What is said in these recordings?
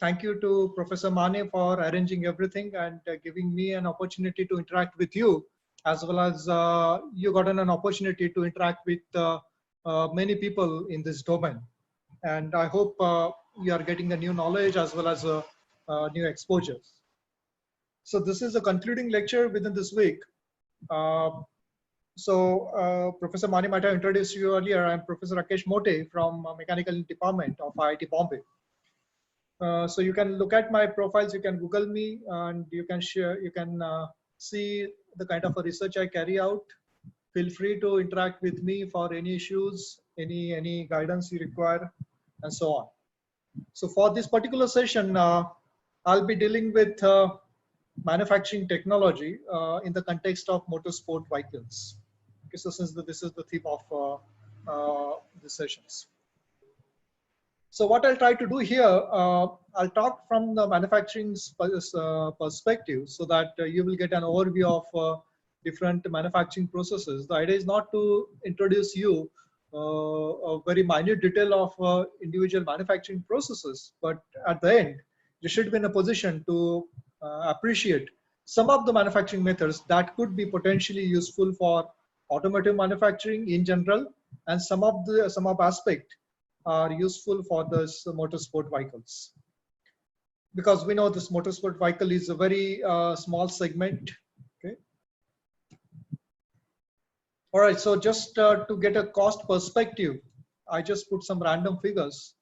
thank you to Professor Mane for arranging everything and giving me an opportunity to interact with you, as well as you gotten an opportunity to interact with many people in this domain. And I hope you are getting a new knowledge as well as new exposures. So this is a concluding lecture within this week. Professor Mani might have introduced you earlier. I'm Professor Rakesh Mote from Mechanical Department of IIT Bombay. So you can look at my profiles, you can Google me, and you can share, you can see the kind of a research I carry out. Feel free to interact with me for any issues, any guidance you require, and so on. So for this particular session, I'll be dealing with manufacturing technology in the context of motorsport vehicles. Okay, so since this is the theme of the sessions. So what I'll try to do here, I'll talk from the manufacturing perspective so that you will get an overview of different manufacturing processes. The idea is not to introduce you a very minute detail of individual manufacturing processes, but at the end, you should be in a position to appreciate some of the manufacturing methods that could be potentially useful for automotive manufacturing in general, and some of aspect are useful for this motorsport vehicles. Because we know this motorsport vehicle is a very small segment. Okay. All right, so just to get a cost perspective, I just put some random figures.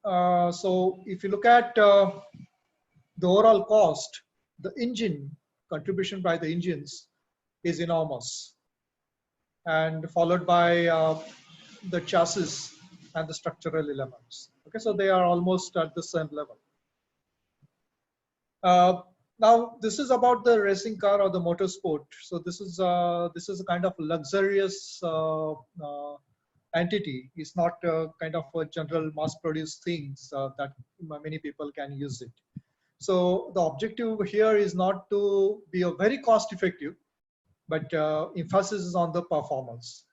So if you look at the overall cost, the engine contribution by the engines is enormous, and followed by the chassis and the structural elements. Okay, so they are almost at the same level. Now this is about the racing car or the motorsport. So this is a kind of luxurious entity. It's not a kind of a general mass-produced things that many people can use it. So the objective here is not to be a very cost-effective, but emphasis is on the performance.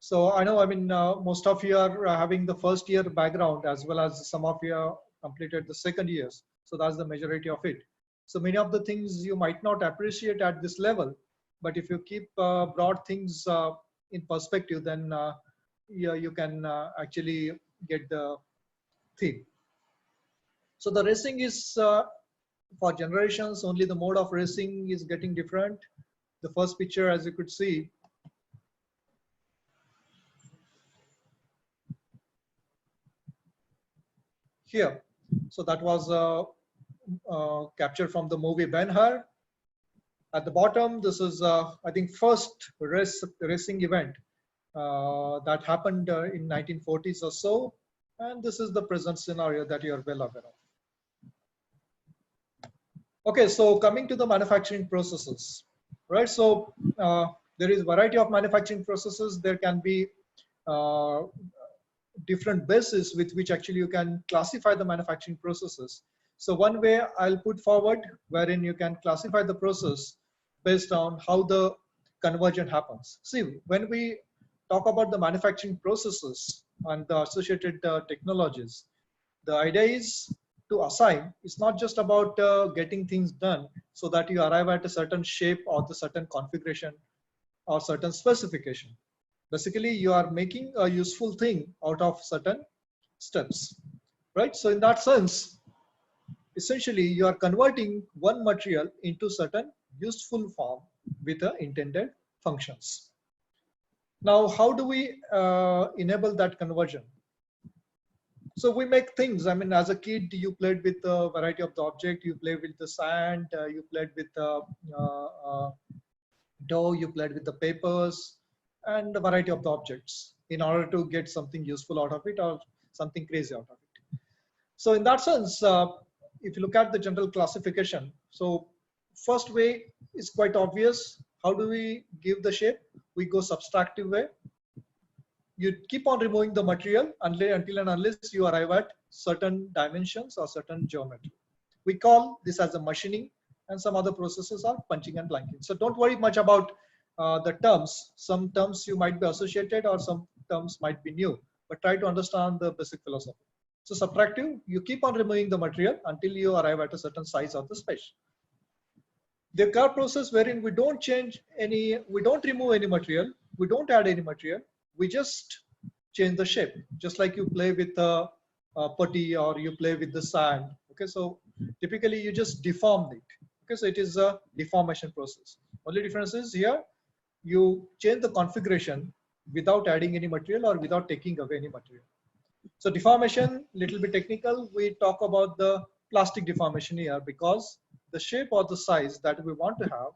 So I know, I mean, most of you are having the first year background, as well as some of you have completed the second years. So that's the majority of it. So many of the things you might not appreciate at this level, but if you keep broad things in perspective, then you can actually get the theme. So the racing is for generations, only the mode of racing is getting different. The first picture, as you could see, here. So that was captured from the movie Ben-Hur. At the bottom, this is, I think, first racing event that happened in 1940s or so. And this is the present scenario that you are well aware of. Okay, so coming to the manufacturing processes, right? So there is a variety of manufacturing processes. There can be different bases with which actually you can classify the manufacturing processes. So one way I'll put forward, wherein you can classify the process based on how the conversion happens. See, when we talk about the manufacturing processes and the associated technologies, the idea is to assign. It's not just about getting things done so that you arrive at a certain shape or the certain configuration or certain specification. Basically, you are making a useful thing out of certain steps, right? So in that sense, essentially, you are converting one material into certain useful form with the intended functions. Now, how do we enable that conversion? So we make things. I mean, as a kid, you played with a variety of the object. You played with the sand. You played with the dough. You played with the papers and a variety of the objects in order to get something useful out of it or something crazy out of it. So in that sense, if you look at the general classification, so first way is quite obvious. How do we give the shape? We go subtractive way. You keep on removing the material until and unless you arrive at certain dimensions or certain geometry. We call this as a machining, and some other processes are punching and blanking. So don't worry much about the terms. Some terms you might be associated or some terms might be new, but try to understand the basic philosophy. So subtractive, you keep on removing the material until you arrive at a certain size of the space. The curve process wherein we don't remove any material, we don't add any material, we just change the shape, just like you play with a putty or you play with the sand. Okay, so typically you just deform it. Okay, so it is a deformation process. Only difference is here you change the configuration without adding any material or without taking away any material. So deformation, little bit technical. We talk about the plastic deformation here because the shape or the size that we want to have,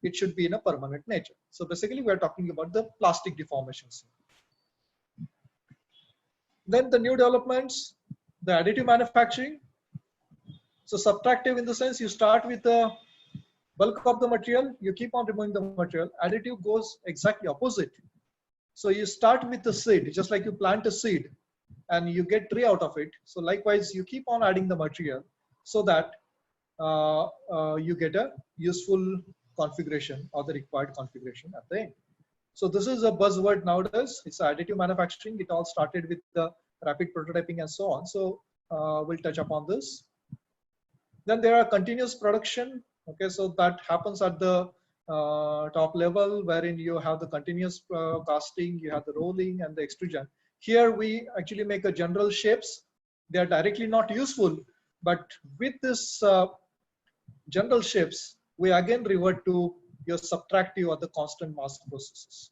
it should be in a permanent nature. So basically we are talking about the plastic deformations. Then the new developments, the additive manufacturing. So subtractive in the sense you start with the bulk of the material, you keep on removing the material. Additive goes exactly opposite. So you start with the seed, just like you plant a seed and you get tree out of it. So likewise, you keep on adding the material so that you get a useful configuration or the required configuration at the end. So this is a buzzword nowadays. It's additive manufacturing. It all started with the rapid prototyping and so on. So we'll touch upon this. Then there are continuous production. Okay, so that happens at the top level, wherein you have the continuous casting, you have the rolling and the extrusion. Here we actually make a general shapes. They are directly not useful, but with this general shapes, we again revert to your subtractive or the constant mass processes.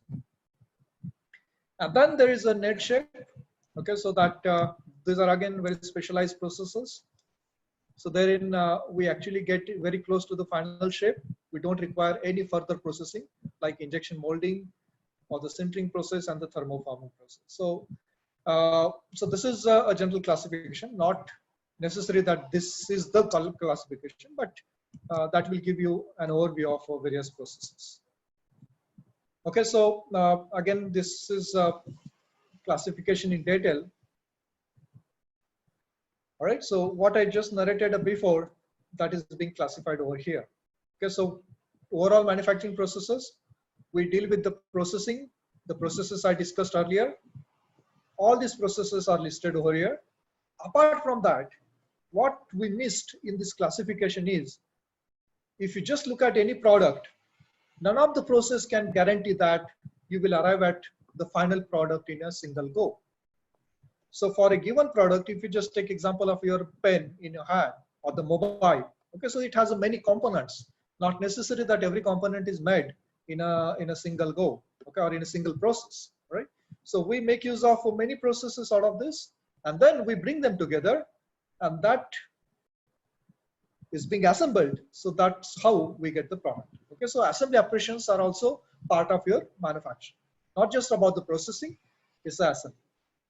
And then there is a net shape. Okay, so that these are again very specialized processes. So therein we actually get very close to the final shape. We don't require any further processing like injection molding or the sintering process and the thermoforming process. So, so this is a general classification, not necessary that this is the classification, but that will give you an overview of various processes. Okay, so again, this is classification in detail. All right, so what I just narrated before, that is being classified over here. Okay, so overall manufacturing processes, we deal with the processing, the processes I discussed earlier. All these processes are listed over here. Apart from that, what we missed in this classification is, if you just look at any product, none of the process can guarantee that you will arrive at the final product in a single go. So for a given product, if you just take example of your pen in your hand or the mobile, okay, so it has many components. Not necessary that every component is made in a single go, okay, or in a single process, right? So we make use of many processes out of this, and then we bring them together, and that is being assembled. So that's how we get the product. Okay, so assembly operations are also part of your manufacturing. Not just about the processing, it's the assembly.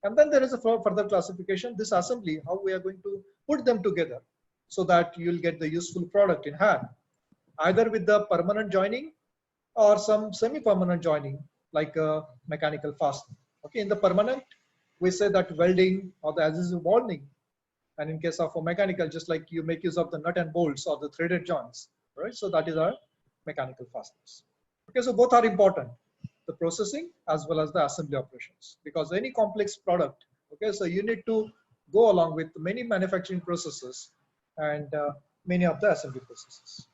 And then there is a further classification, this assembly, how we are going to put them together so that you'll get the useful product in hand, either with the permanent joining or some semi-permanent joining like mechanical fastening. Okay, in the permanent, we say that welding or the adhesive bonding. And in case of a mechanical, just like you make use of the nut and bolts or the threaded joints, right? So that is our mechanical fasteners. Okay, so both are important, the processing as well as the assembly operations, because any complex product, okay, so you need to go along with many manufacturing processes and many of the assembly processes.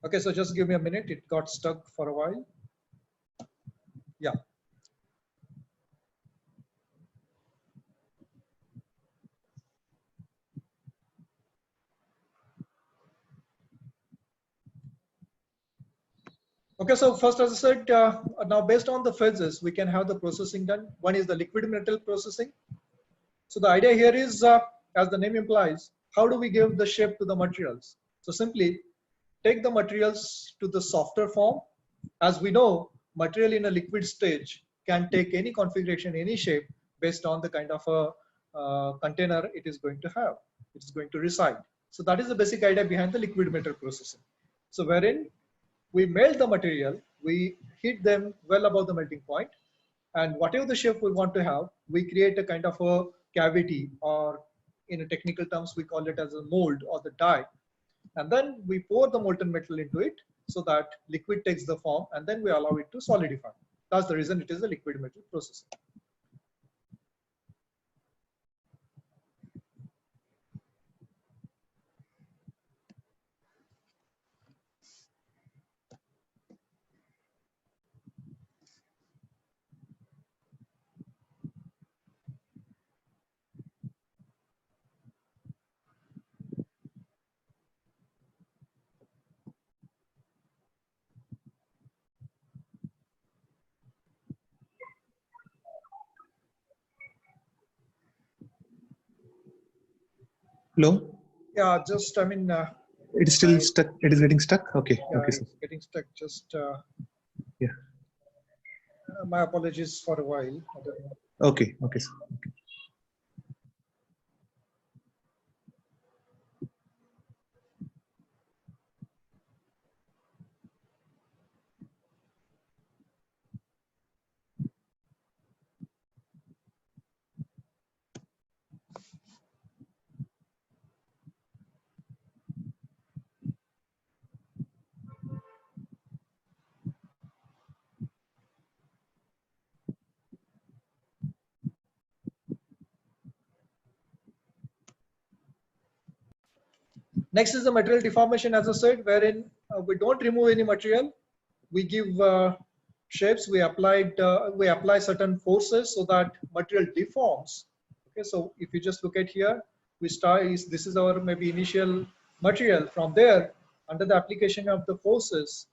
Okay, so just give me a minute. It got stuck for a while. Yeah. Okay, so first, as I said, now based on the phases, we can have the processing done. One is the liquid metal processing. So the idea here is, as the name implies, how do we give the shape to the materials? So simply take the materials to the softer form. As we know, material in a liquid stage can take any configuration, any shape based on the kind of a container it is going to have, it is going to reside. So that is the basic idea behind the liquid metal processing. So wherein we melt the material, we heat them well above the melting point, and whatever the shape we want to have, we create a kind of a cavity or in a technical terms, we call it as a mold or the die. And then we pour the molten metal into it so that liquid takes the form, and then we allow it to solidify. That's the reason it is a liquid metal processing. Hello? Yeah, just, I mean, It is still stuck. It is getting stuck? Okay. yeah, Okay, sir. it's getting stuck. Just, Yeah. my apologies for a while. I don't know. Okay. Okay, sir. Okay. Next is the material deformation, as I said, wherein we don't remove any material. We give shapes. We apply certain forces so that material deforms. Okay, so if you just look at here, we start. This is our maybe initial material. From there, under the application of the forces,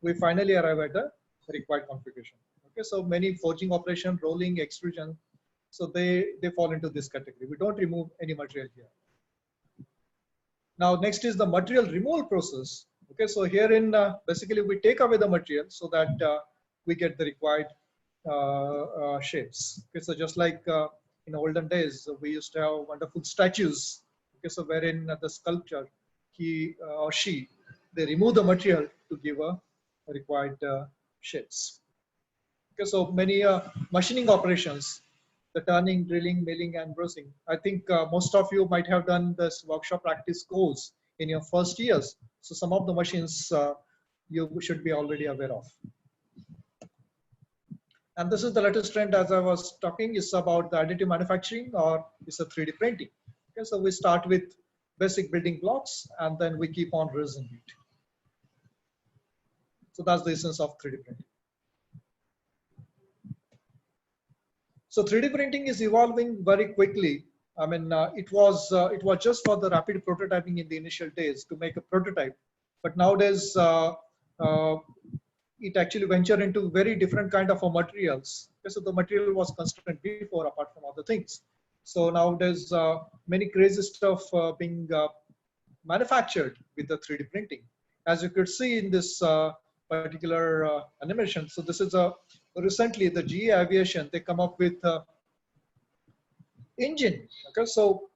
we finally arrive at the required configuration. Okay, so many forging operation, rolling, extrusion, so they fall into this category. We don't remove any material here. Now, next is the material removal process. Okay, so herein basically we take away the material so that we get the required shapes. Okay, so just like in olden days, we used to have wonderful statues. Okay, so wherein the sculptor, he or she, they remove the material to give a required shapes. Okay, so many machining operations, the turning, drilling, milling, and brushing. I think most of you might have done this workshop practice course in your first years. So some of the machines you should be already aware of. And this is the latest trend, as I was talking, is about the additive manufacturing, or is a 3D printing. Okay, so we start with basic building blocks and then we keep on raising it. So that's the essence of 3D printing. So 3D printing is evolving very quickly. I mean, it was just for the rapid prototyping in the initial days to make a prototype, but nowadays it actually ventured into very different kind of materials. Okay, so the material was constrained before, apart from other things. So nowadays many crazy stuff being manufactured with the 3D printing, as you could see in this particular animation. So this is recently the GE Aviation, they come up with engine. Okay, so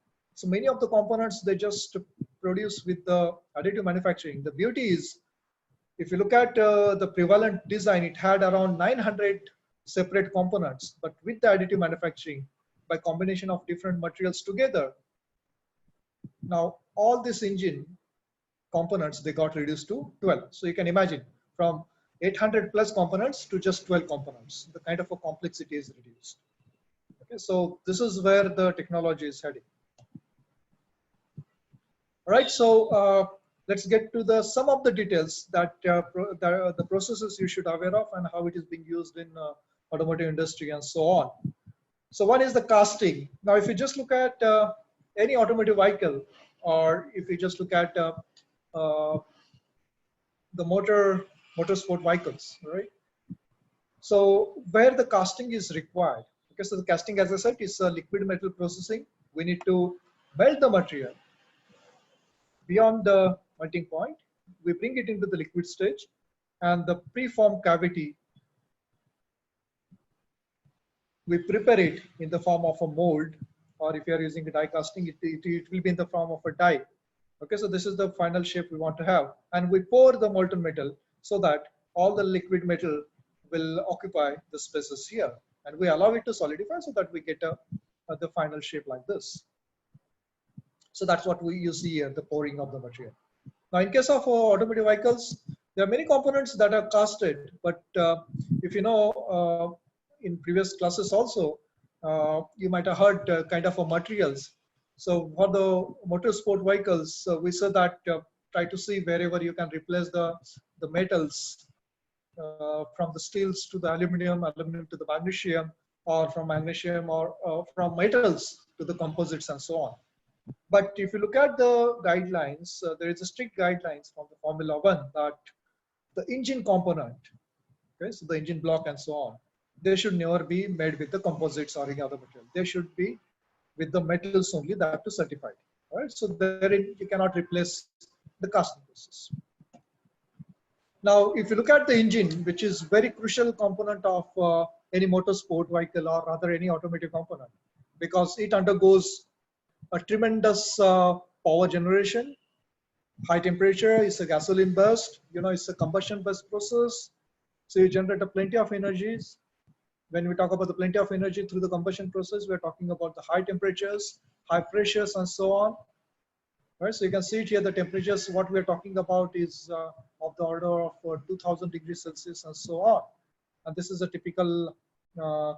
many of the components they just produce with the additive manufacturing. The beauty is, if you look at the prevalent design, it had around 900 separate components, but with the additive manufacturing, by combination of different materials together, now all this engine components, they got reduced to 12. So you can imagine, from 800 plus components to just 12 components, the kind of a complexity is reduced. Okay, so this is where the technology is heading. All right, so let's get to some of the details that the processes you should aware of and how it is being used in automotive industry and so on. So one is the casting. Now, if you just look at any automotive vehicle, or if you just look at the motorsport vehicles, right? So where the casting is required. Okay, so the casting, as I said, is a liquid metal processing. We need to melt the material beyond the melting point. We bring it into the liquid stage, and the preformed cavity, we prepare it in the form of a mold, or if you are using a die casting, it will be in the form of a die. Okay, so this is the final shape we want to have, and we pour the molten metal so that all the liquid metal will occupy the spaces here, and we allow it to solidify so that we get the final shape like this. So that's what you see here, the pouring of the material. Now, in case of automotive vehicles, there are many components that are casted, but if you know, in previous classes also, you might have heard kind of materials. So for the motorsport vehicles, we say that try to see wherever you can replace the metals from the steels to the aluminum, aluminum to the magnesium, or from magnesium or from metals to the composites and so on. But if you look at the guidelines, there is a strict guidelines from the Formula One that the engine component, okay, so the engine block and so on, they should never be made with the composites or any other material. They should be with the metals only that to certified. All right, so therein you cannot replace the casting process. Now, if you look at the engine, which is very crucial component of any motorsport vehicle or rather any automotive component, because it undergoes a tremendous power generation, high temperature, it's a gasoline burst, you know, it's a combustion burst process. So you generate a plenty of energies. When we talk about the plenty of energy through the combustion process, we're talking about the high temperatures, high pressures, and so on. Right, so you can see it here, the temperatures, what we're talking about is of the order of 2000 degrees Celsius and so on. And this is a typical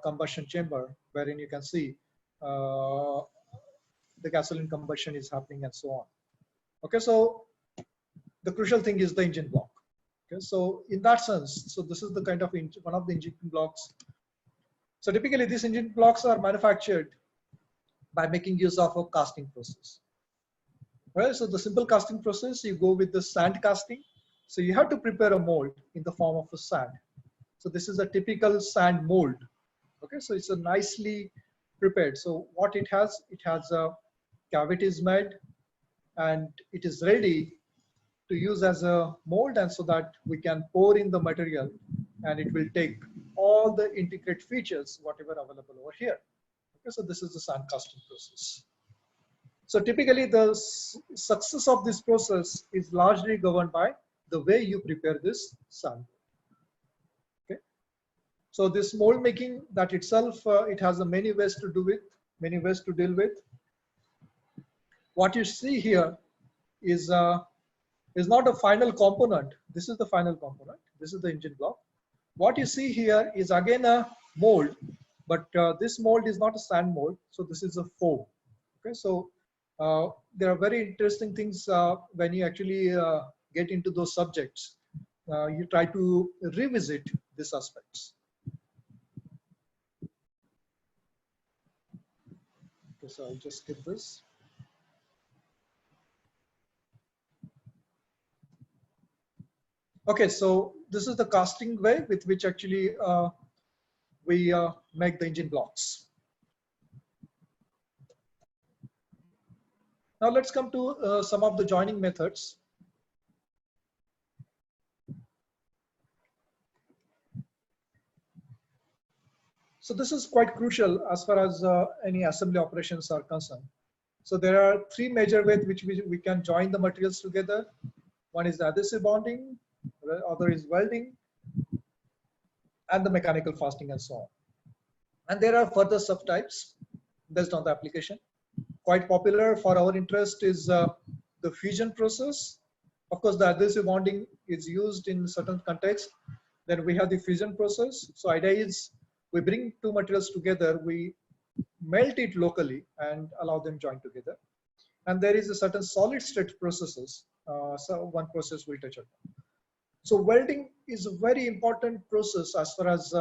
combustion chamber wherein you can see the gasoline combustion is happening and so on. Okay, so the crucial thing is the engine block. Okay, so in that sense, so this is the kind of one of the engine blocks. So typically these engine blocks are manufactured by making use of a casting process. Right, so the simple casting process, you go with the sand casting. So you have to prepare a mold in the form of a sand. So this is a typical sand mold. Okay, so it's a nicely prepared. So what it has a cavities made and it is ready to use as a mold, and so that we can pour in the material and it will take all the integrate features, whatever available over here. Okay, so this is the sand casting process. So typically the success of this process is largely governed by the way you prepare this sand. Okay. So this mold making that itself, it has many ways to do with, many ways to deal with. What you see here is not a final component. This is the final component. This is the engine block. What you see here is again a mold, but this mold is not a sand mold. So this is a foam. Okay, so there are very interesting things when you actually get into those subjects. You try to revisit these aspects. Okay, so I'll just skip this. Okay, so this is the casting way with which actually we make the engine blocks. Now let's come to some of the joining methods. So this is quite crucial as far as any assembly operations are concerned. So there are three major ways which we can join the materials together. One is the adhesive bonding, the other is welding, and the mechanical fastening and so on. And there are further subtypes based on the application. Quite popular for our interest is the fusion process. Of course, the adhesive bonding is used in certain contexts. Then we have the fusion process. So idea is we bring two materials together, we melt it locally and allow them join together. And there is a certain solid state processes. So one process we'll touch on. So welding is a very important process as far as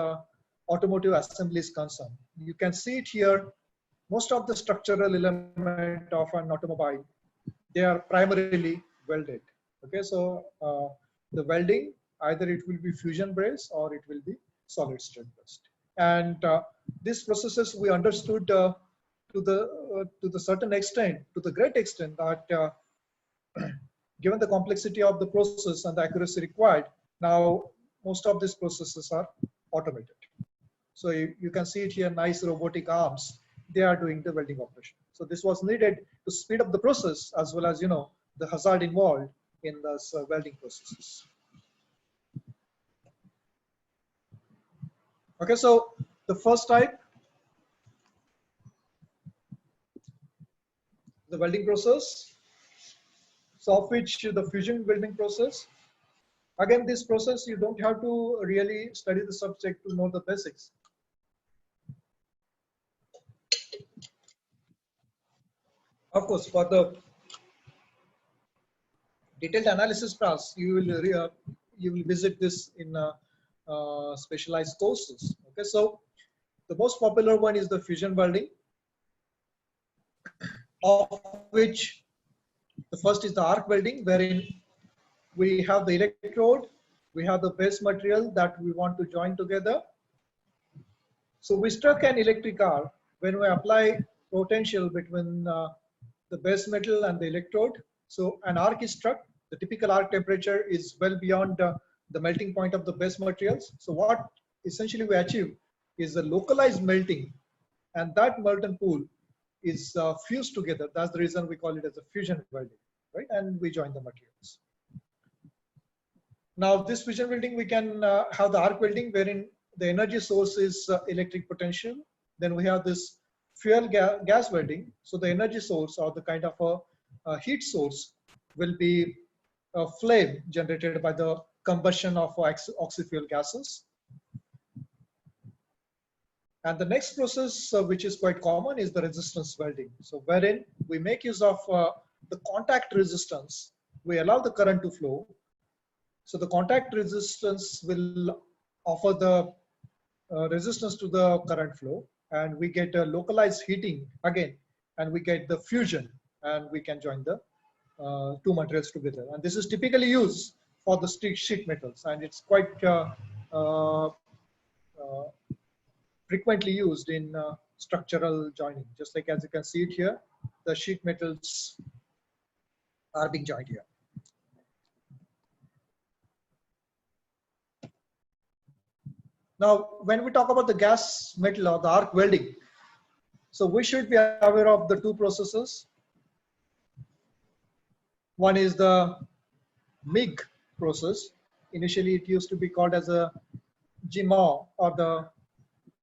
automotive assembly is concerned. You can see it here. Most of the structural element of an automobile, they are primarily welded. Okay, so the welding, either it will be fusion brace or it will be solid state based. And these processes we understood to the certain extent, to the great extent that given the complexity of the process and the accuracy required, now most of these processes are automated. So you can see it here, nice robotic arms. They are doing the welding operation. So this was needed to speed up the process as well as, you know, the hazard involved in this welding processes. Okay, so the first type, the welding process, so of which the fusion welding process. Again, this process, you don't have to really study the subject to know the basics. Of course, for the detailed analysis class, you will visit this in specialized courses. Okay, so the most popular one is the fusion welding, of which the first is the arc welding, wherein we have the electrode, we have the base material that we want to join together. So we struck an electric arc when we apply potential between the base metal and the electrode. So an arc is struck. The typical arc temperature is well beyond the melting point of the base materials. So what essentially we achieve is a localized melting, and that molten pool is fused together. That's the reason we call it as a fusion welding, right? And we join the materials. Now this fusion welding, we can have the arc welding, wherein the energy source is electric potential. Then we have this fuel gas welding. So the energy source, or the kind of a heat source, will be a flame generated by the combustion of oxy-fuel gases. And the next process, which is quite common, is the resistance welding. So wherein we make use of the contact resistance, we allow the current to flow. So the contact resistance will offer the resistance to the current flow, and we get a localized heating again, and we get the fusion, and we can join the two materials together. And this is typically used for the sheet metals, and it's quite frequently used in structural joining. Just like as you can see it here, the sheet metals are being joined here. Now, when we talk about the gas metal or the arc welding, so we should be aware of the two processes. One is the MIG process. Initially, it used to be called as a GMAW, or the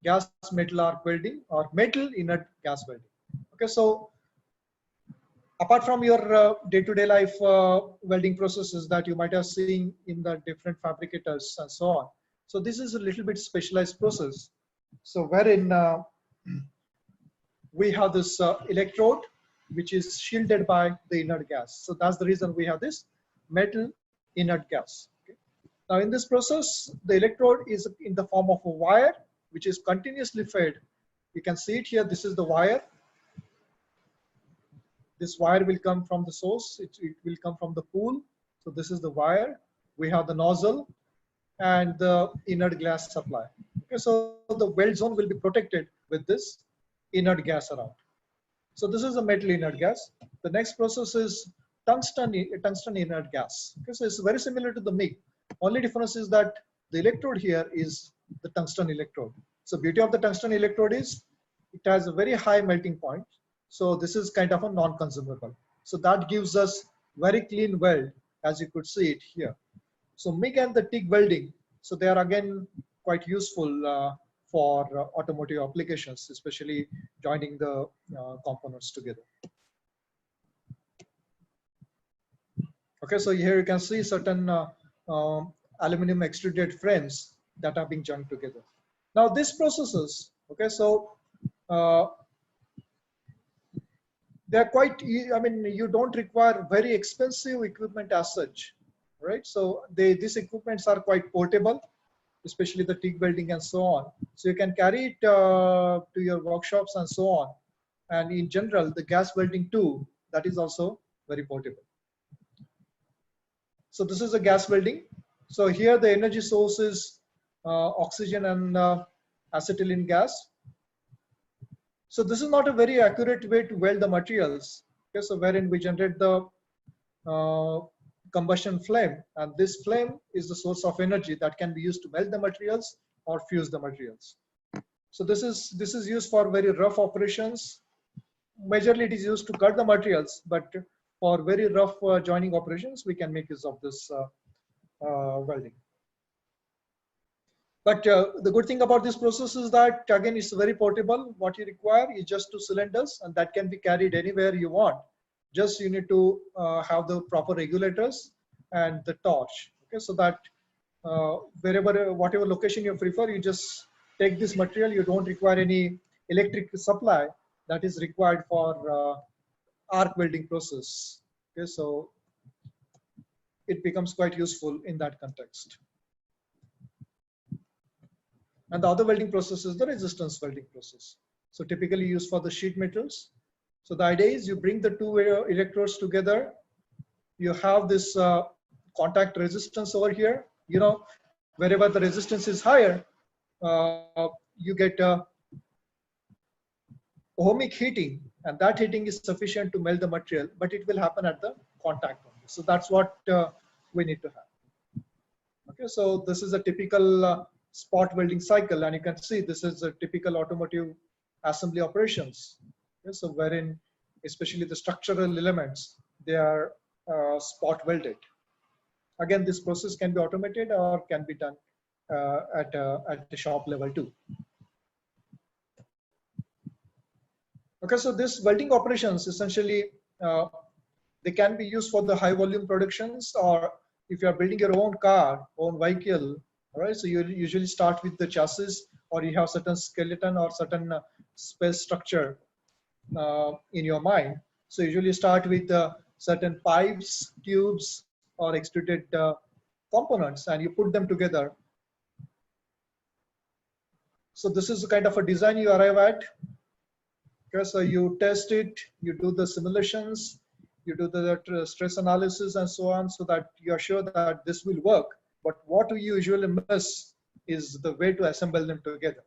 gas metal arc welding, or metal inert gas welding. Okay, so apart from your day-to-day life welding processes that you might have seen in the different fabricators and so on, so this is a little bit specialized process. So wherein we have this electrode, which is shielded by the inert gas. So that's the reason we have this metal inert gas. Okay. Now in this process, the electrode is in the form of a wire, which is continuously fed. You can see it here. This is the wire. This wire will come from the source. It will come from the pool. So this is the wire. We have the nozzle and the inert gas supply. Okay, so the weld zone will be protected with this inert gas around. So this is a metal inert gas. The next process is tungsten inert gas. Okay, so it's very similar to the MIG. Only difference is that the electrode here is the tungsten electrode. So beauty of the tungsten electrode is it has a very high melting point. So this is kind of a non-consumable. So that gives us very clean weld, as you could see it here. So MIG and the TIG welding, so they are again quite useful for automotive applications, especially joining the components together. Okay, so here you can see certain aluminum extruded frames that are being joined together. Now these processes, okay, so they're quite, I mean, you don't require very expensive equipment as such, right? So these equipments are quite portable, especially the TIG welding and so on. So you can carry it to your workshops and so on. And in general, the gas welding too, that is also very portable. So this is a gas welding. So here the energy source is oxygen and acetylene gas. So this is not a very accurate way to weld the materials. Okay, so wherein we generate the combustion flame, and this flame is the source of energy that can be used to melt the materials or fuse the materials. So this is used for very rough operations. Majorly it is used to cut the materials, but for very rough joining operations, we can make use of this welding. But the good thing about this process is that, again, it's very portable. What you require is just 2 cylinders, and that can be carried anywhere you want. Just you need to have the proper regulators and the torch. Okay, so that whatever location you prefer, you just take this material. You don't require any electric supply that is required for arc welding process. Okay, so it becomes quite useful in that context. And the other welding process is the resistance welding process. So typically used for the sheet metals. So the idea is you bring the two electrodes together. You have this contact resistance over here. You know, wherever the resistance is higher, you get ohmic heating, and that heating is sufficient to melt the material, but it will happen at the contact only. So that's what we need to have. Okay, so this is a typical spot welding cycle, and you can see this is a typical automotive assembly operations. Okay, so wherein especially the structural elements, they are spot welded. Again, this process can be automated or can be done at the shop level too. Okay, so this welding operations essentially they can be used for the high volume productions, or if you are building your own car, own vehicle. All right, so you usually start with the chassis, or you have certain skeleton or certain space structure in your mind. So usually start with certain pipes, tubes, or extruded components, and you put them together. So this is the kind of a design you arrive at. Okay, so you test it, you do the simulations, you do the stress analysis and so on, so that you are sure that this will work. But what we usually miss is the way to assemble them together.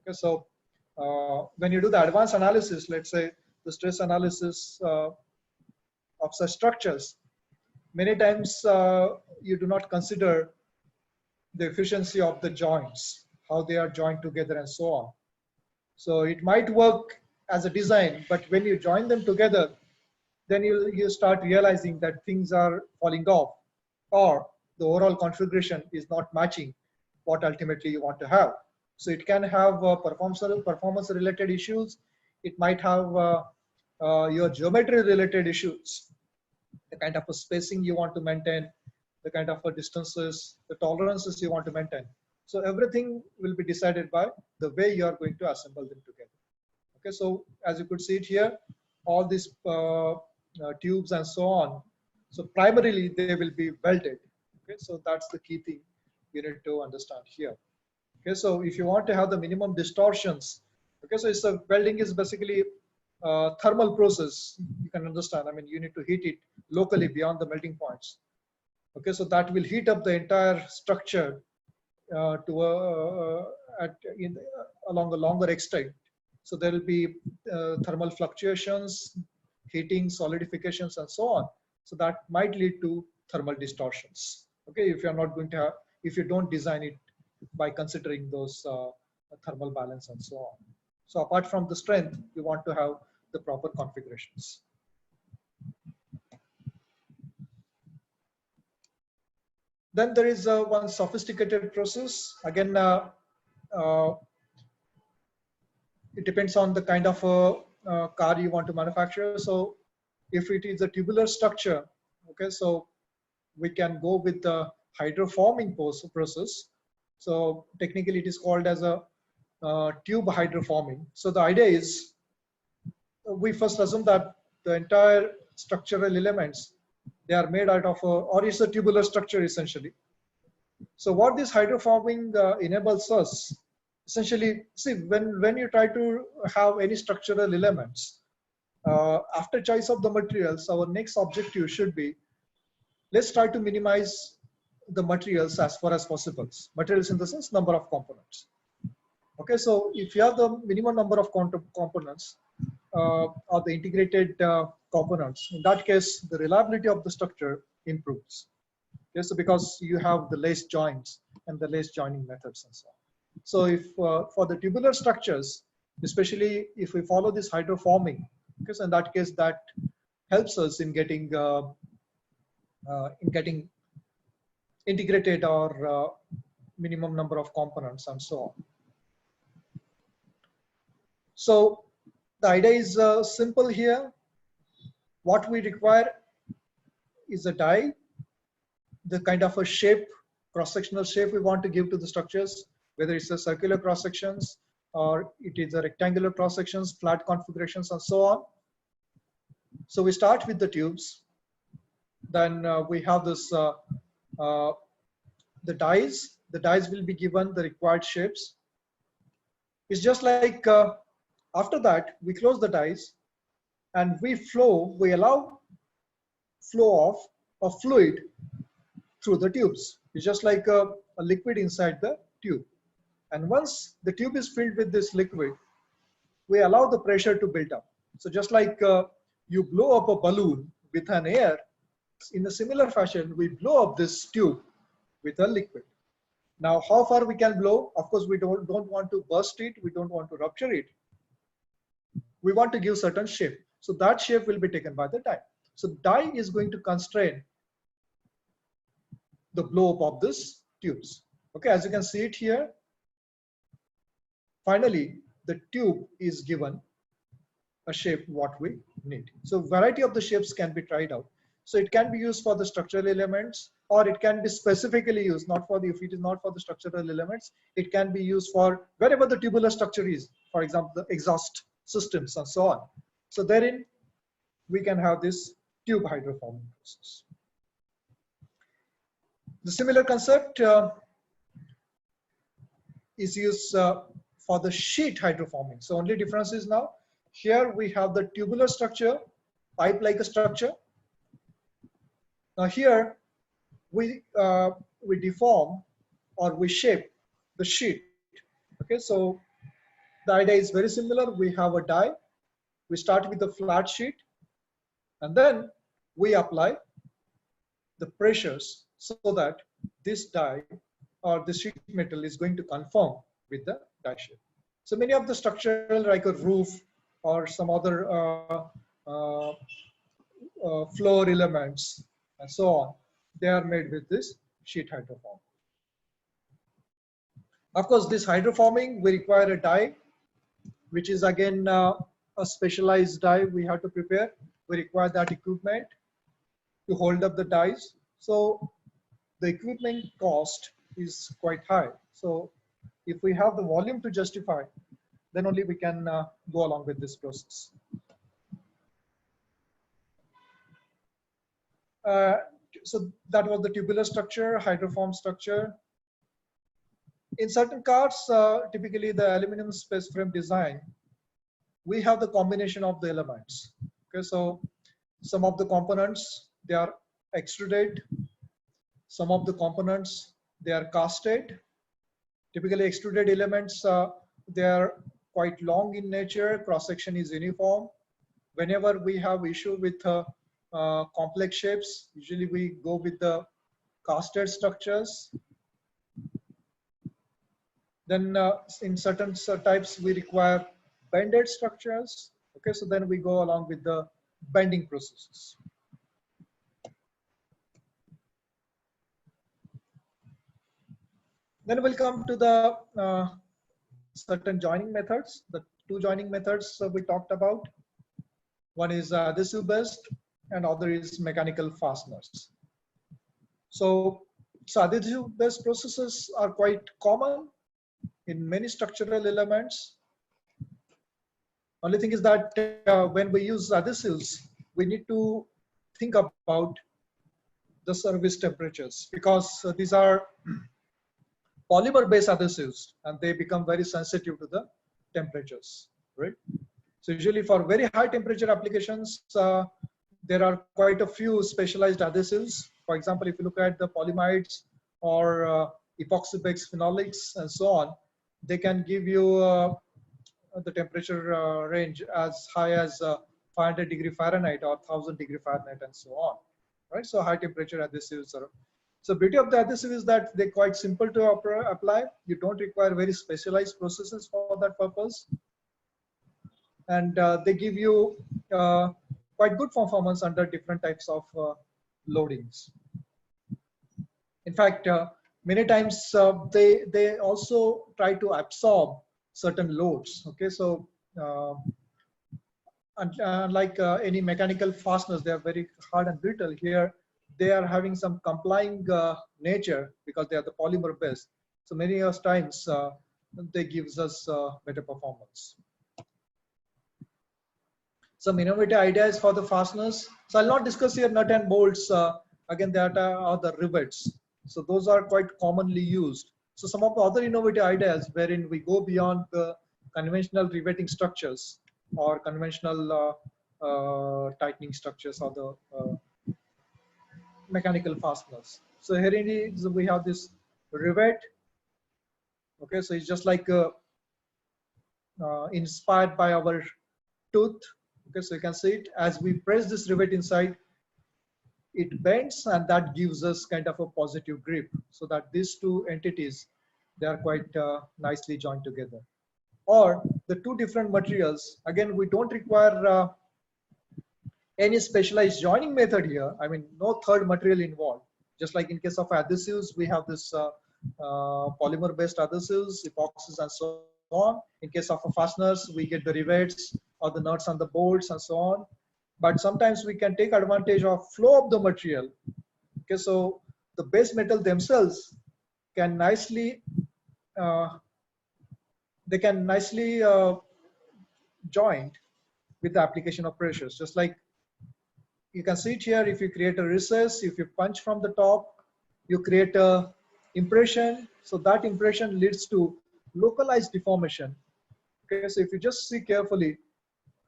Okay, so when you do the advanced analysis, let's say the stress analysis of such structures, many times you do not consider the efficiency of the joints, how they are joined together and so on. So it might work as a design, but when you join them together, then you start realizing that things are falling off, or the overall configuration is not matching what ultimately you want to have. So it can have performance related issues. It might have your geometry related issues, the kind of a spacing you want to maintain, the kind of a distances, the tolerances you want to maintain. So everything will be decided by the way you are going to assemble them together. Okay, so as you could see it here, all these tubes and so on. So primarily they will be welded. Okay, so that's the key thing you need to understand here. Okay, so if you want to have the minimum distortions, okay, so it's welding is basically thermal process. You can understand. I mean, you need to heat it locally beyond the melting points. Okay, so that will heat up the entire structure along a longer extent. So there will be thermal fluctuations, heating, solidifications, and so on. So that might lead to thermal distortions. Okay, if you're not going to have, if you don't design it by considering those thermal balance and so on. So apart from the strength, you want to have the proper configurations. Then there is one sophisticated process. Again, it depends on the kind of car you want to manufacture. So if it is a tubular structure, okay, so we can go with the hydroforming process. So technically it is called as a tube hydroforming. So the idea is we first assume that the entire structural elements, they are made out of or it's a tubular structure essentially. So what this hydroforming enables us, essentially, see, when you try to have any structural elements, after choice of the materials, our next objective should be, let's try to minimize the materials as far as possible. Materials in the sense, number of components. Okay, so if you have the minimum number of components, or the integrated components, in that case, the reliability of the structure improves. Okay, so because you have the lace joints and the lace joining methods and so on. So if for the tubular structures, especially if we follow this hydroforming, because in that case that helps us in getting integrated or minimum number of components and so on. So the idea is simple here. What we require is a die, the kind of a shape, cross-sectional shape we want to give to the structures, whether it's a circular cross-sections or it is a rectangular cross-sections, flat configurations, and so on. So we start with the tubes. Then we have this, the dies. The dies will be given the required shapes. It's just like after that, we close the dies and we allow flow of fluid through the tubes. It's just like a liquid inside the tube. And once the tube is filled with this liquid, we allow the pressure to build up. So just like you blow up a balloon with an air, in a similar fashion, we blow up this tube with a liquid. Now, how far we can blow? Of course, we don't want to burst it. We don't want to rupture it. We want to give certain shape. So that shape will be taken by the die. So die is going to constrain the blow up of this tubes. Okay, as you can see it here. Finally, the tube is given a shape what we need. So variety of the shapes can be tried out. So it can be used for the structural elements, or it can be specifically used, not for the, if it is not for the structural elements, it can be used for wherever the tubular structure is, for example, the exhaust systems and so on. So therein, we can have this tube hydroforming process. The similar concept is used for the sheet hydroforming. So only difference is now, here we have the tubular structure, pipe-like a structure. Now here, we deform or we shape the sheet. Okay, so the idea is very similar. We have a die. We start with the flat sheet, and then we apply the pressures so that this die or the sheet metal is going to conform with the die shape. So many of the structural, like a roof or some other floor elements and so on, they are made with this sheet hydroform. Of course, this hydroforming, we require a die, which is again a specialized die we have to prepare. We require that equipment to hold up the dies. So the equipment cost is quite high. So if we have the volume to justify, then only we can go along with this process. So that was the tubular structure, hydroform structure. In certain cars, typically the aluminum space frame design, we have the combination of the elements. Okay, so some of the components, they are extruded. Some of the components, they are casted. Typically extruded elements, they are quite long in nature, cross-section is uniform. Whenever we have issue with complex shapes, usually we go with the casted structures. Then in certain types, we require bended structures. Okay, so then we go along with the bending processes. Then we'll come to the certain joining methods. The two joining methods we talked about. One is adhesive based and other is mechanical fasteners. So adhesive based processes are quite common in many structural elements. Only thing is that when we use adhesives, we need to think about the service temperatures, because these are polymer based adhesives and they become very sensitive to the temperatures, right? So usually for very high temperature applications, there are quite a few specialized adhesives. For example, if you look at the polyamides or epoxy-based phenolics and so on, they can give you the temperature range as high as 500 degree Fahrenheit or 1000 degree Fahrenheit and so on, right? So high temperature adhesives are. So beauty of the adhesive is that they're quite simple to apply. You don't require very specialized processes for that purpose. And they give you quite good performance under different types of loadings. In fact, many times they also try to absorb certain loads. Okay, so Unlike any mechanical fasteners, they are very hard and brittle. Here, they are having some complying nature because they are the polymer based. So many of times they gives us better performance. Some innovative ideas for the fasteners. So I'll not discuss here nut and bolts. Again, that are the rivets. So those are quite commonly used. So some of the other innovative ideas wherein we go beyond the conventional riveting structures or conventional tightening structures or the mechanical fasteners. So here we have this rivet. Okay, so it's just like inspired by our tooth. Okay, so you can see it as we press this rivet inside, it bends and that gives us kind of a positive grip, so that these two entities, they are quite nicely joined together. Or the two different materials, again, we don't require any specialized joining method here. I mean, no third material involved. Just like in case of adhesives, we have this polymer based adhesives, epoxies and so on. In case of fasteners, we get the rivets or the nuts and the bolts and so on. But sometimes we can take advantage of flow of the material. Okay, so the base metal themselves can nicely, they can nicely joint with the application of pressures. Just like you can see it here, if you create a recess, if you punch from the top, you create a impression. So that impression leads to localized deformation. Okay, so if you just see carefully,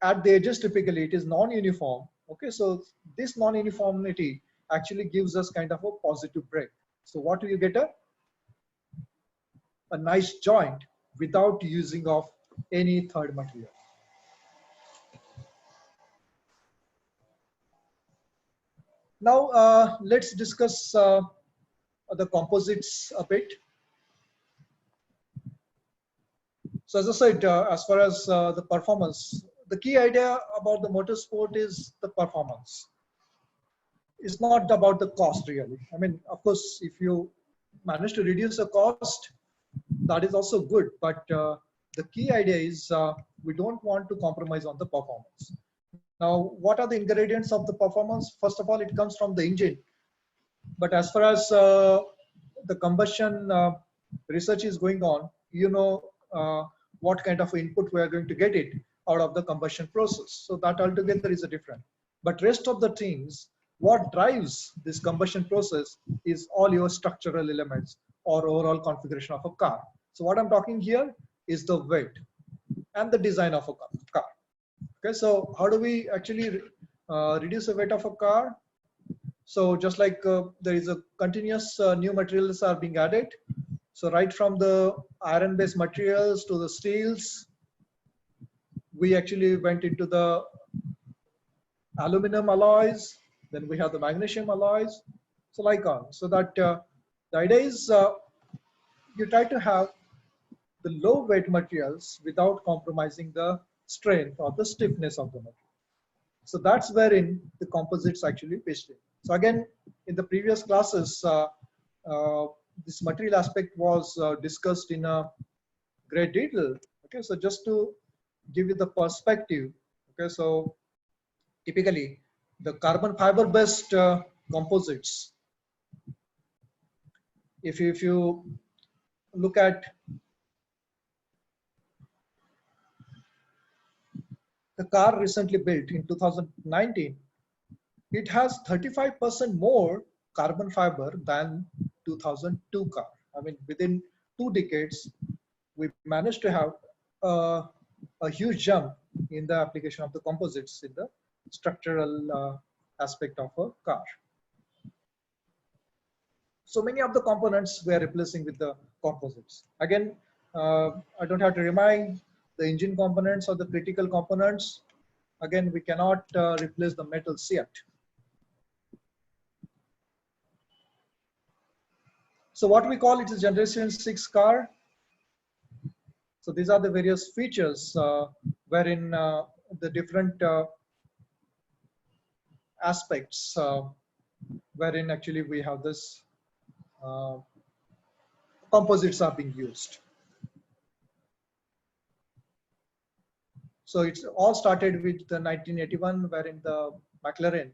at the edges typically it is non-uniform. Okay, so this non-uniformity actually gives us kind of a positive break. So what do you get? A nice joint without using of any third material. Now let's discuss the composites a bit. So as I said, as far as the performance, the key idea about the motorsport is the performance. It's not about the cost really. I mean, of course, if you manage to reduce the cost, that is also good. But the key idea is we don't want to compromise on the performance. Now, what are the ingredients of the performance? First of all, it comes from the engine. But as far as the combustion research is going on, you know what kind of input we are going to get it out of the combustion process. So that altogether is a different. But rest of the things, what drives this combustion process is all your structural elements or overall configuration of a car. So what I'm talking here is the weight and the design of a car. Okay, so how do we actually reduce the weight of a car? So just like there is a continuous new materials are being added. So right from the iron-based materials to the steels, we actually went into the aluminum alloys. Then we have the magnesium alloys. So like on. So that the idea is you try to have the low weight materials without compromising the strength or the stiffness of the material. So that's wherein the composites actually pitched in. So again, in the previous classes, this material aspect was discussed in a great detail. Okay, so just to give you the perspective. Okay, so typically the carbon fiber based composites, if you look at the car recently built in 2019, it has 35% more carbon fiber than 2002 car. I mean, within 2 decades, we managed to have a huge jump in the application of the composites in the structural aspect of a car. So many of the components we are replacing with the composites. Again, I don't have to remind the engine components or the critical components. Again, we cannot replace the metals yet. So what we call it is Generation 6 car. So these are the various features wherein the different aspects wherein actually we have this composites are being used. So it's all started with the 1981, wherein the McLaren,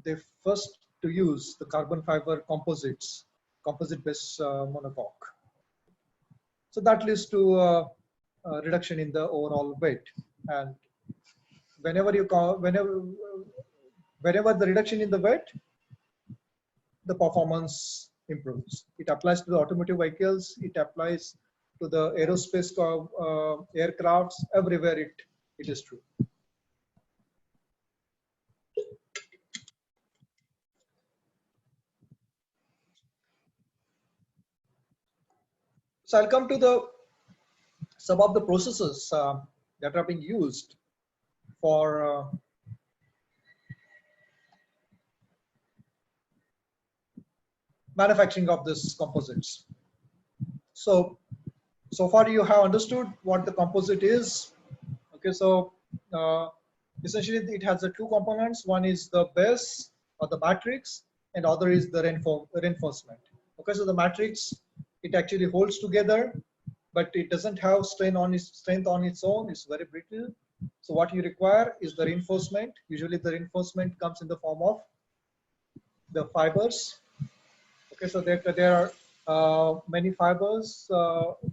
they first to use the carbon fiber composites, composite-based monocoque. So that leads to a reduction in the overall weight. And whenever the reduction in the weight, the performance improves. It applies to the automotive vehicles. It applies to the aerospace aircrafts. Everywhere it is true. So I'll come to some of the processes that are being used for manufacturing of these composites. So far you have understood what the composite is. Okay, so essentially it has the two components. One is the base or the matrix, and other is the reinforcement. Okay, so the matrix, it actually holds together, but it doesn't have strength on its own. It's very brittle. So what you require is the reinforcement. Usually the reinforcement comes in the form of the fibers. Okay, so there are many fibers,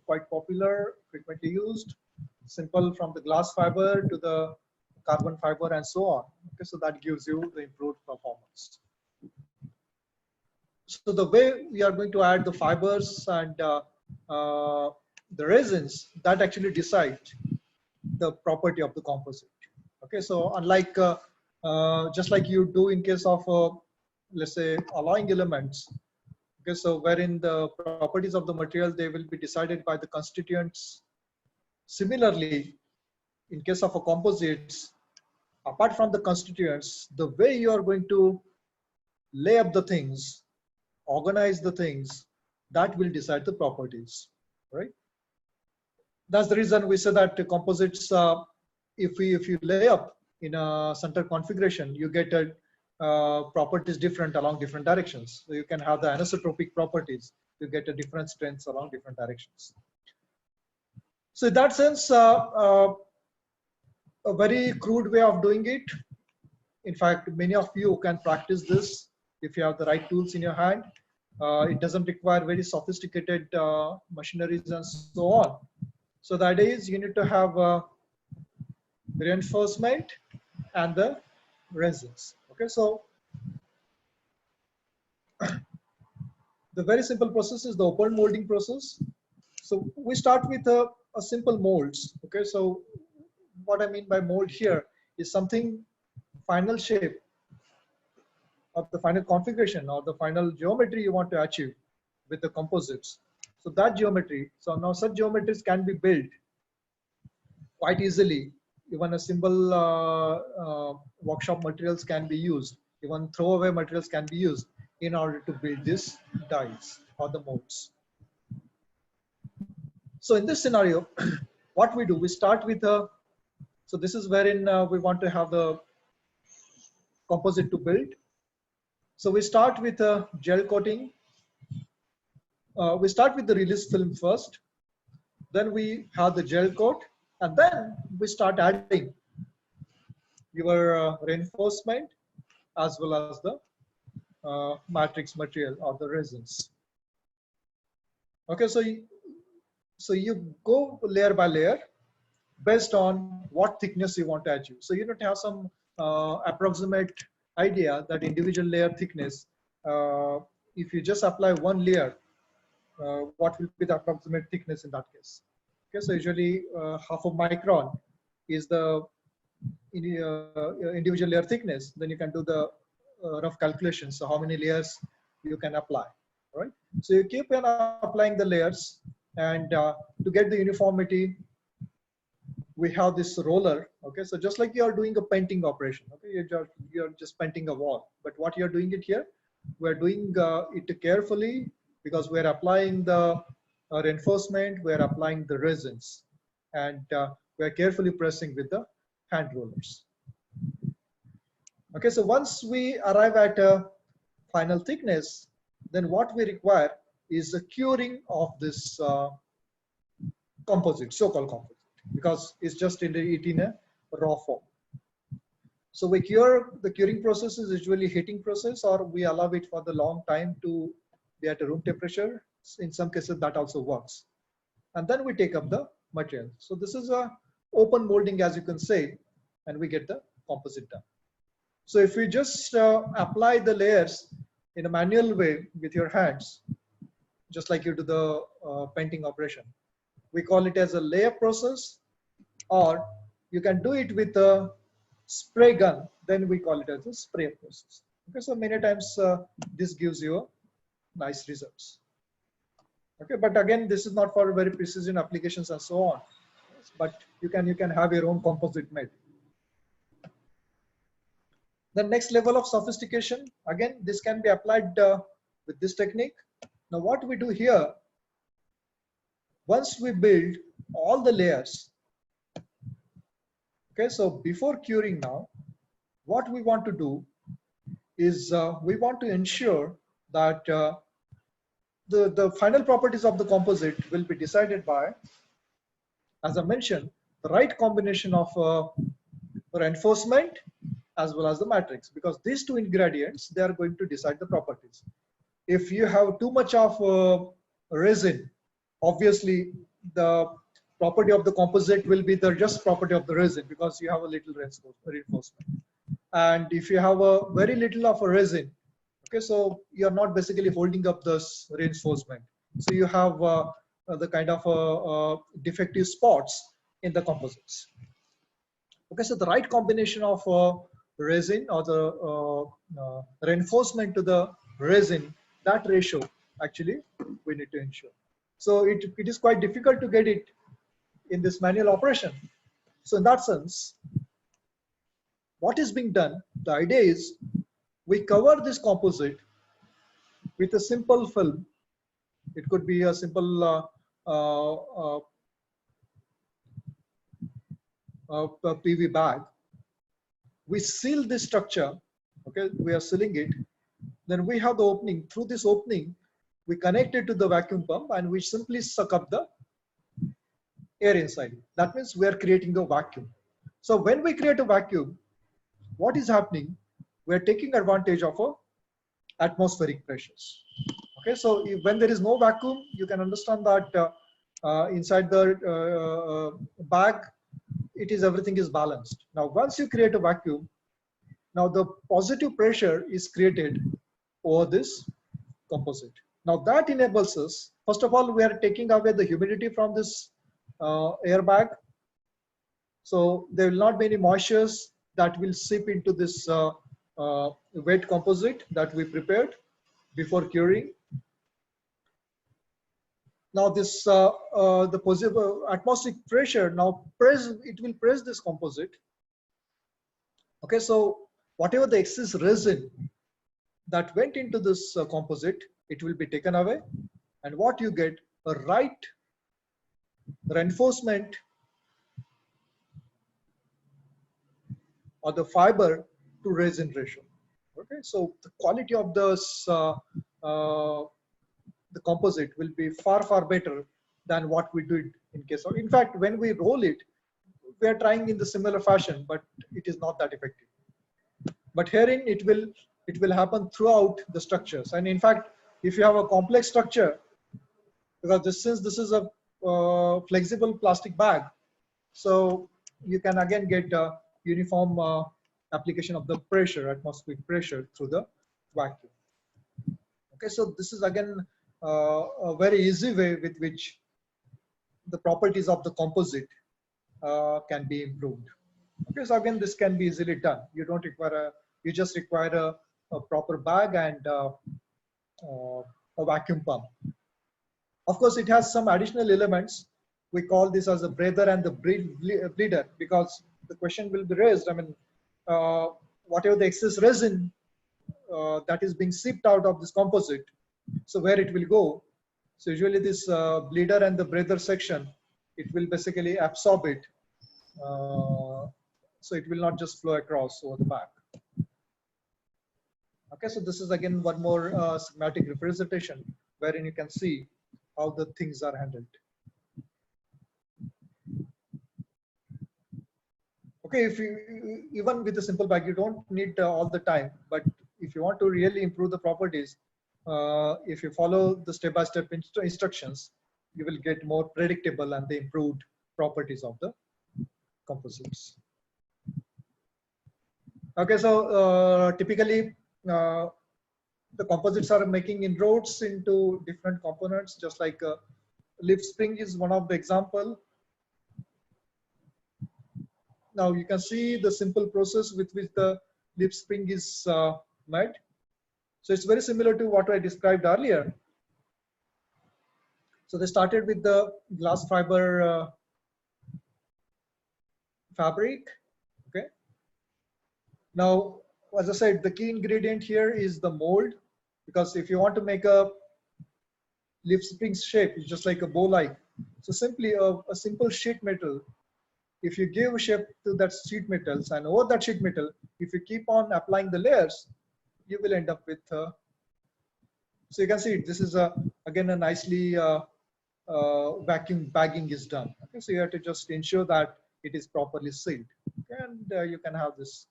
quite popular, frequently used, simple from the glass fiber to the carbon fiber and so on. Okay, so that gives you the improved performance. So the way we are going to add the fibers and the resins, that actually decide the property of the composite. Okay, so unlike just like you do in case of let's say alloying elements. Okay, so wherein the properties of the material, they will be decided by the constituents. Similarly, in case of a composites, apart from the constituents, the way you are going to lay up the things, organize the things, that will decide the properties, right? That's the reason we say that the composites, if you lay up in a center configuration, you get a properties different along different directions. So you can have the anisotropic properties. You get a different strengths along different directions. So in that sense, a very crude way of doing it. In fact, many of you can practice this if you have the right tools in your hand. It doesn't require very sophisticated machineries and so on. So the idea is you need to have reinforcement and the resins. Okay, so the very simple process is the open molding process. So we start with a simple molds. Okay, so what I mean by mold here is something final shape of the final configuration or the final geometry you want to achieve with the composites. So that geometry, so now such geometries can be built quite easily. Even a simple workshop materials can be used. Even throwaway materials can be used in order to build these dies or the molds. So in this scenario, what we do, we start with a, so this is wherein we want to have the composite to build. So we start with a gel coating. We start with the release film first. Then we have the gel coat, and then we start adding your reinforcement as well as the matrix material or the resins. Okay, so you go layer by layer based on what thickness you want to achieve. So you don't have some approximate idea that individual layer thickness. If you just apply one layer, what will be the approximate thickness in that case? Okay, so usually half a micron is the individual layer thickness. Then you can do the rough calculations. So how many layers you can apply, right? So you keep on applying the layers, and to get the uniformity, we have this roller. Okay, so just like you are doing a painting operation. Okay, you're just painting a wall. But what you're doing it here, we're doing it carefully because we're applying the reinforcement, we're applying the resins, and we're carefully pressing with the hand rollers. Okay, so once we arrive at a final thickness, then what we require is a curing of this composite, so-called composite. because it's just in a raw form. So we cure, the curing process is usually heating process, or we allow it for the long time to be at a room temperature. In some cases that also works. And then we take up the material. So this is a open molding, as you can say, and we get the composite done. So if you just apply the layers in a manual way with your hands, just like you do the painting operation, we call it as a layer process, or you can do it with a spray gun, then we call it as a spray process. Okay, so many times this gives you nice results. Okay, but again, this is not for very precision applications and so on, but you can have your own composite made. The next level of sophistication, again, this can be applied with this technique. Now what we do here, once we build all the layers, okay, so before curing now, what we want to do is we want to ensure that the final properties of the composite will be decided by, as I mentioned, the right combination of reinforcement as well as the matrix, because these two ingredients, they are going to decide the properties. If you have too much of resin, obviously the property of the composite will be the just property of the resin, because you have a little reinforcement. And if you have a very little of a resin, okay, so you're not basically holding up this reinforcement. So you have the kind of defective spots in the composites. Okay, so the right combination of resin or the reinforcement to the resin, that ratio actually we need to ensure. So it is quite difficult to get it in this manual operation. So in that sense, what is being done, the idea is we cover this composite with a simple film. It could be a simple PV bag. We seal this structure, okay, we are sealing it. Then we have the opening. Through this opening, we connect it to the vacuum pump and we simply suck up the air inside. That means we are creating a vacuum. So when we create a vacuum, what is happening? We are taking advantage of atmospheric pressures. Okay, so when there is no vacuum, you can understand that inside the bag, everything is balanced. Now, once you create a vacuum, now the positive pressure is created over this composite. Now that enables us, first of all, we are taking away the humidity from this airbag. So there will not be any moistures that will seep into this wet composite that we prepared before curing. Now this the positive atmospheric pressure now it will press this composite. Okay, so whatever the excess resin that went into this composite, it will be taken away, and what you get, a right reinforcement or the fiber to resin ratio. Okay, so the quality of this the composite will be far better than what we did in case of. In fact, when we roll it, we are trying in the similar fashion, but it is not that effective. But herein it will happen throughout the structures. And in fact, if you have a complex structure, because since this is a flexible plastic bag, so you can again get a uniform application of the pressure, atmospheric pressure through the vacuum. Okay, so this is again a very easy way with which the properties of the composite can be improved. Okay, so again, this can be easily done. You don't require you just require a proper bag and a vacuum pump. Of course, it has some additional elements. We call this as a breather and the bleeder, because the question will be raised. I mean, whatever the excess resin that is being seeped out of this composite, so where it will go? So usually this bleeder and the breather section, it will basically absorb it. So it will not just flow across over the back. Okay, so this is again one more schematic representation wherein you can see how the things are handled. Okay, if you even with a simple bag, you don't need all the time. But if you want to really improve the properties, if you follow the step-by-step instructions, you will get more predictable and the improved properties of the composites. Okay, so typically the composites are making inroads into different components, just like leaf spring is one of the example. Now you can see the simple process with which the leaf spring is made. So it's very similar to what I described earlier. So they started with the glass fiber fabric. Okay. Now, as I said, the key ingredient here is the mold, because if you want to make a leaf spring shape, it's just like a bow-like. So simply a simple sheet metal, if you give shape to that sheet metals, and over that sheet metal, if you keep on applying the layers, you will end up with. So you can see this is again a nicely vacuum bagging is done. Okay, so you have to just ensure that it is properly sealed, and you can have this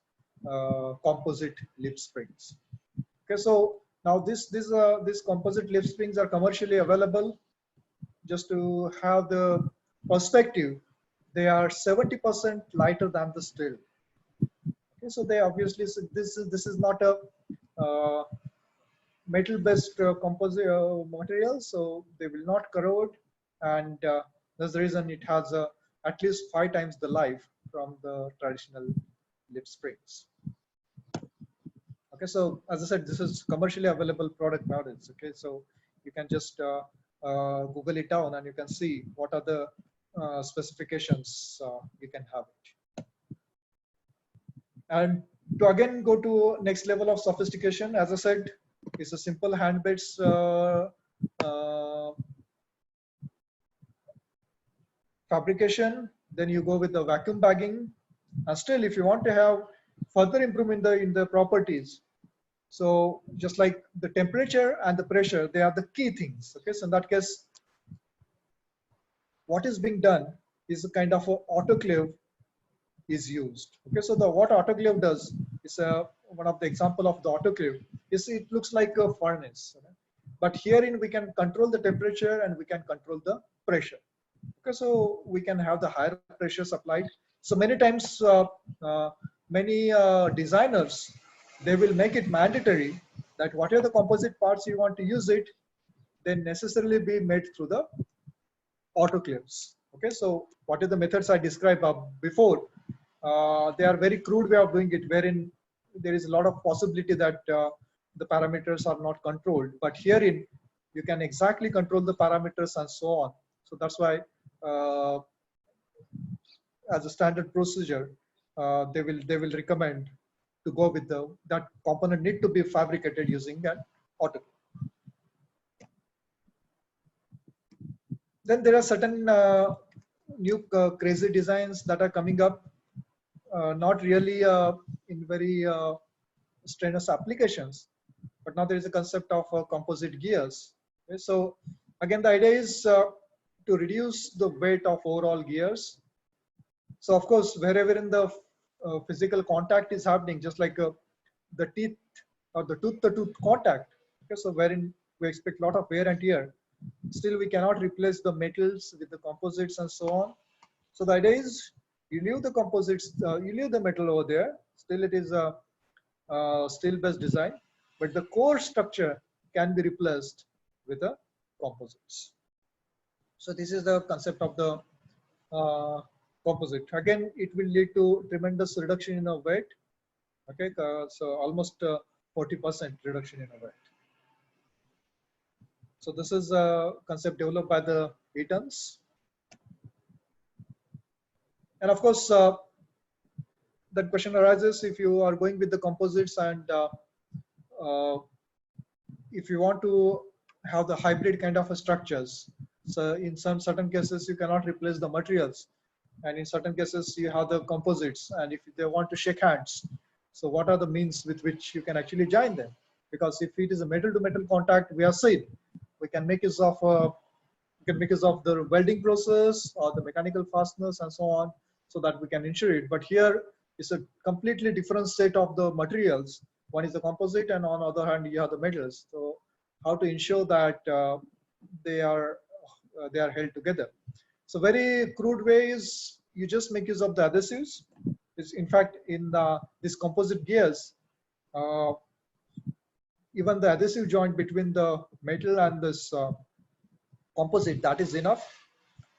composite leaf springs. Okay, so now these composite leaf springs are commercially available. Just to have the perspective, they are 70% lighter than the steel. Okay, so they obviously, so this is not a metal-based composite material, so they will not corrode, and that's the reason it has at least 5 times the life from the traditional leaf springs. Okay, so as I said, this is commercially available product nowadays. Okay, so you can just Google it down and you can see what are the specifications you can have it. And to again go to next level of sophistication, as I said, it's a simple hand-based fabrication. Then you go with the vacuum bagging, and still, if you want to have further improvement in the properties, so just like the temperature and the pressure, they are the key things. Okay, so in that case, what is being done is a kind of a autoclave is used. Okay, so what autoclave does is one of the example of the autoclave is it looks like a furnace, but herein we can control the temperature and we can control the pressure. Okay, so we can have the higher pressures applied. So many times, many designers, they will make it mandatory that whatever the composite parts you want to use it, they necessarily be made through the autoclaves. Okay, so what are the methods I described before? They are very crude way of doing it, wherein there is a lot of possibility that the parameters are not controlled. But herein, you can exactly control the parameters and so on. So that's why, as a standard procedure, they will recommend to go with that component need to be fabricated using an autoclave. Then there are certain new crazy designs that are coming up, not really in very strenuous applications, but now there is a concept of composite gears. Okay, so again, the idea is to reduce the weight of overall gears. So of course, wherever in the physical contact is happening, just like the teeth or the tooth-to-tooth contact. Okay, so wherein we expect a lot of wear and tear, still we cannot replace the metals with the composites and so on. So the idea is you leave the composites, you leave the metal over there. Still it is a steel-based design, but the core structure can be replaced with the composites. So this is the concept of the composite. Again, it will lead to tremendous reduction in the weight. Okay, so almost 40% reduction in the weight. So this is a concept developed by the Eatons. And of course, that question arises if you are going with the composites and if you want to have the hybrid kind of structures. So in some certain cases, you cannot replace the materials. And in certain cases, you have the composites. And if they want to shake hands, so what are the means with which you can actually join them? Because if it is a metal-to-metal contact, we have seen, we can make use of the welding process or the mechanical fasteners and so on. so that we can ensure it. But here is a completely different set of the materials. One is the composite, and on the other hand, you have the metals. So how to ensure that they are held together? So very crude way is you just make use of the adhesives. In fact, in these composite gears, even the adhesive joint between the metal and this composite, that is enough.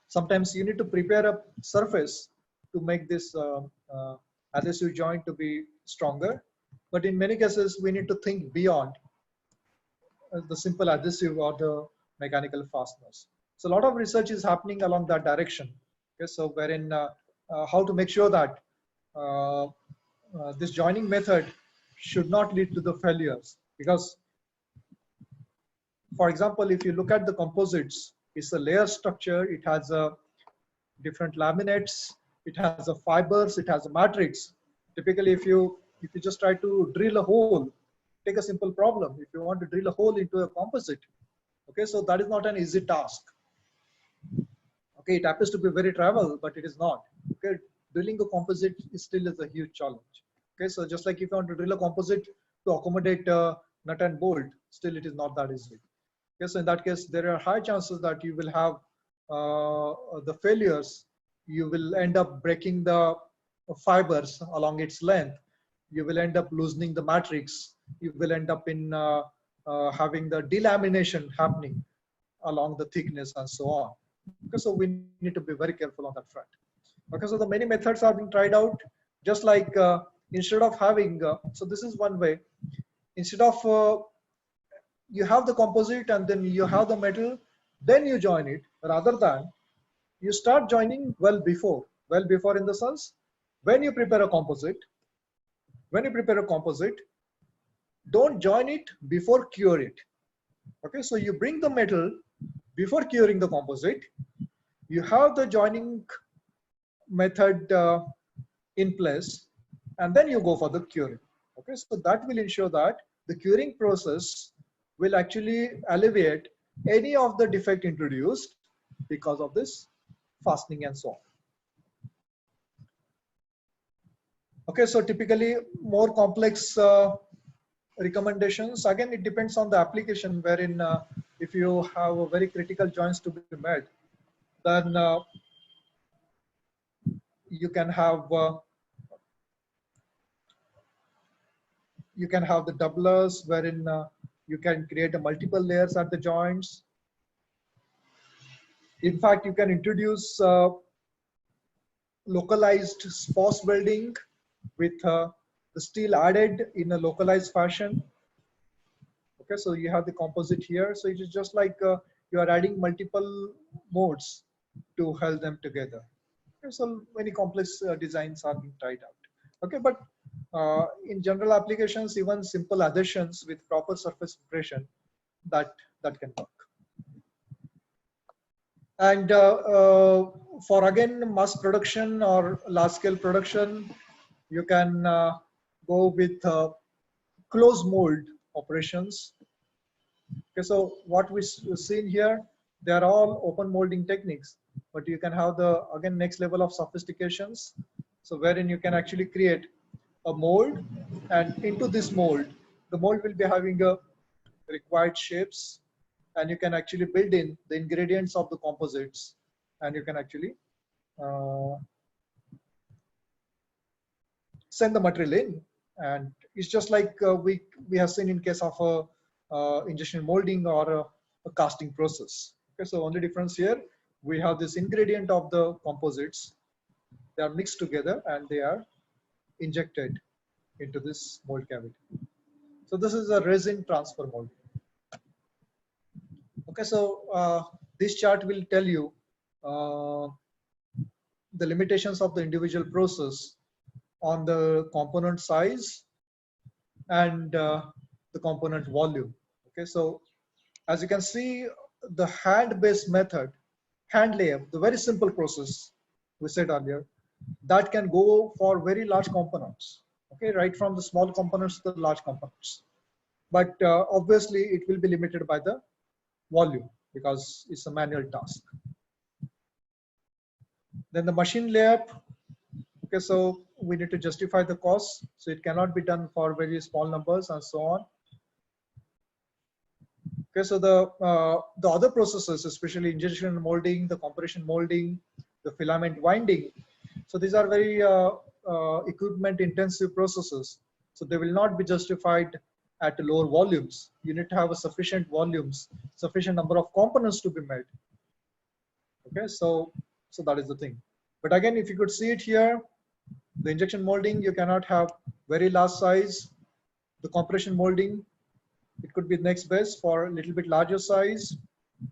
Sometimes you need to prepare a surface to make this adhesive joint to be stronger. But in many cases, we need to think beyond the simple adhesive or the mechanical fasteners. So a lot of research is happening along that direction. Okay, so wherein how to make sure that this joining method should not lead to the failures. Because, for example, if you look at the composites, it's a layer structure. It has a different laminates. It has a fibers. It has a matrix. Typically, if you just try to drill a hole, take a simple problem. If you want to drill a hole into a composite, okay, so that is not an easy task. Okay, it happens to be very trivial, but it is not. Okay, drilling a composite still is a huge challenge. Okay, so just like if you want to drill a composite to accommodate nut and bolt, still it is not that easy. Okay, so in that case, there are high chances that you will have the failures. You will end up breaking the fibers along its length. You will end up loosening the matrix. You will end up in having the delamination happening along the thickness and so on. Okay, so we need to be very careful on that front. Okay, so the many methods are being tried out. Just like instead of having, so this is one way. Instead of you have the composite and then you have the metal, then you join it, rather than you start joining well before. Well before in the sense, when you prepare a composite, don't join it before cure it. Okay, so you bring the metal before curing the composite. You have the joining method in place, and then you go for the curing. Okay, so that will ensure that the curing process will actually alleviate any of the defect introduced because of this fastening and so on. Okay, so typically more complex recommendations. Again, it depends on the application, wherein if you have a very critical joints to be met, then you can have the doublers, wherein you can create a multiple layers at the joints. In fact, you can introduce localized spouse welding with the steel added in a localized fashion. Okay, so you have the composite here. So it is just like you are adding multiple modes to hold them together. Okay, so many complex designs are being tried out. Okay, but in general applications, even simple adhesions with proper surface preparation, that can work. And for again mass production or large scale production, you can go with closed mold operations. Okay, so what we've seen here, they are all open molding techniques, but you can have the again next level of sophistications. So wherein you can actually create a mold, and into this mold, the mold will be having a required shapes, and you can actually build in the ingredients of the composites, and you can actually send the material in. And it's just like we have seen in case of a injection molding or a casting process. Okay, so only difference here, we have this ingredient of the composites. They are mixed together and they are injected into this mold cavity. So this is a resin transfer mold. Okay, so this chart will tell you the limitations of the individual process on the component size and the component volume. Okay, so as you can see, the hand-based method, hand layup, the very simple process we said earlier, that can go for very large components. Okay, right from the small components to the large components. But obviously, it will be limited by the volume because it's a manual task. Then the machine layup, Okay, so we need to justify the cost. So it cannot be done for very small numbers and so on. Okay, so the other processes, especially injection molding, the compression molding, the filament winding, so these are very equipment intensive processes. So they will not be justified at lower volumes. You need to have a sufficient volumes, sufficient number of components to be made. Okay, so that is the thing. But again, if you could see it here, the injection molding, you cannot have very large size. The compression molding, it could be next best for a little bit larger size,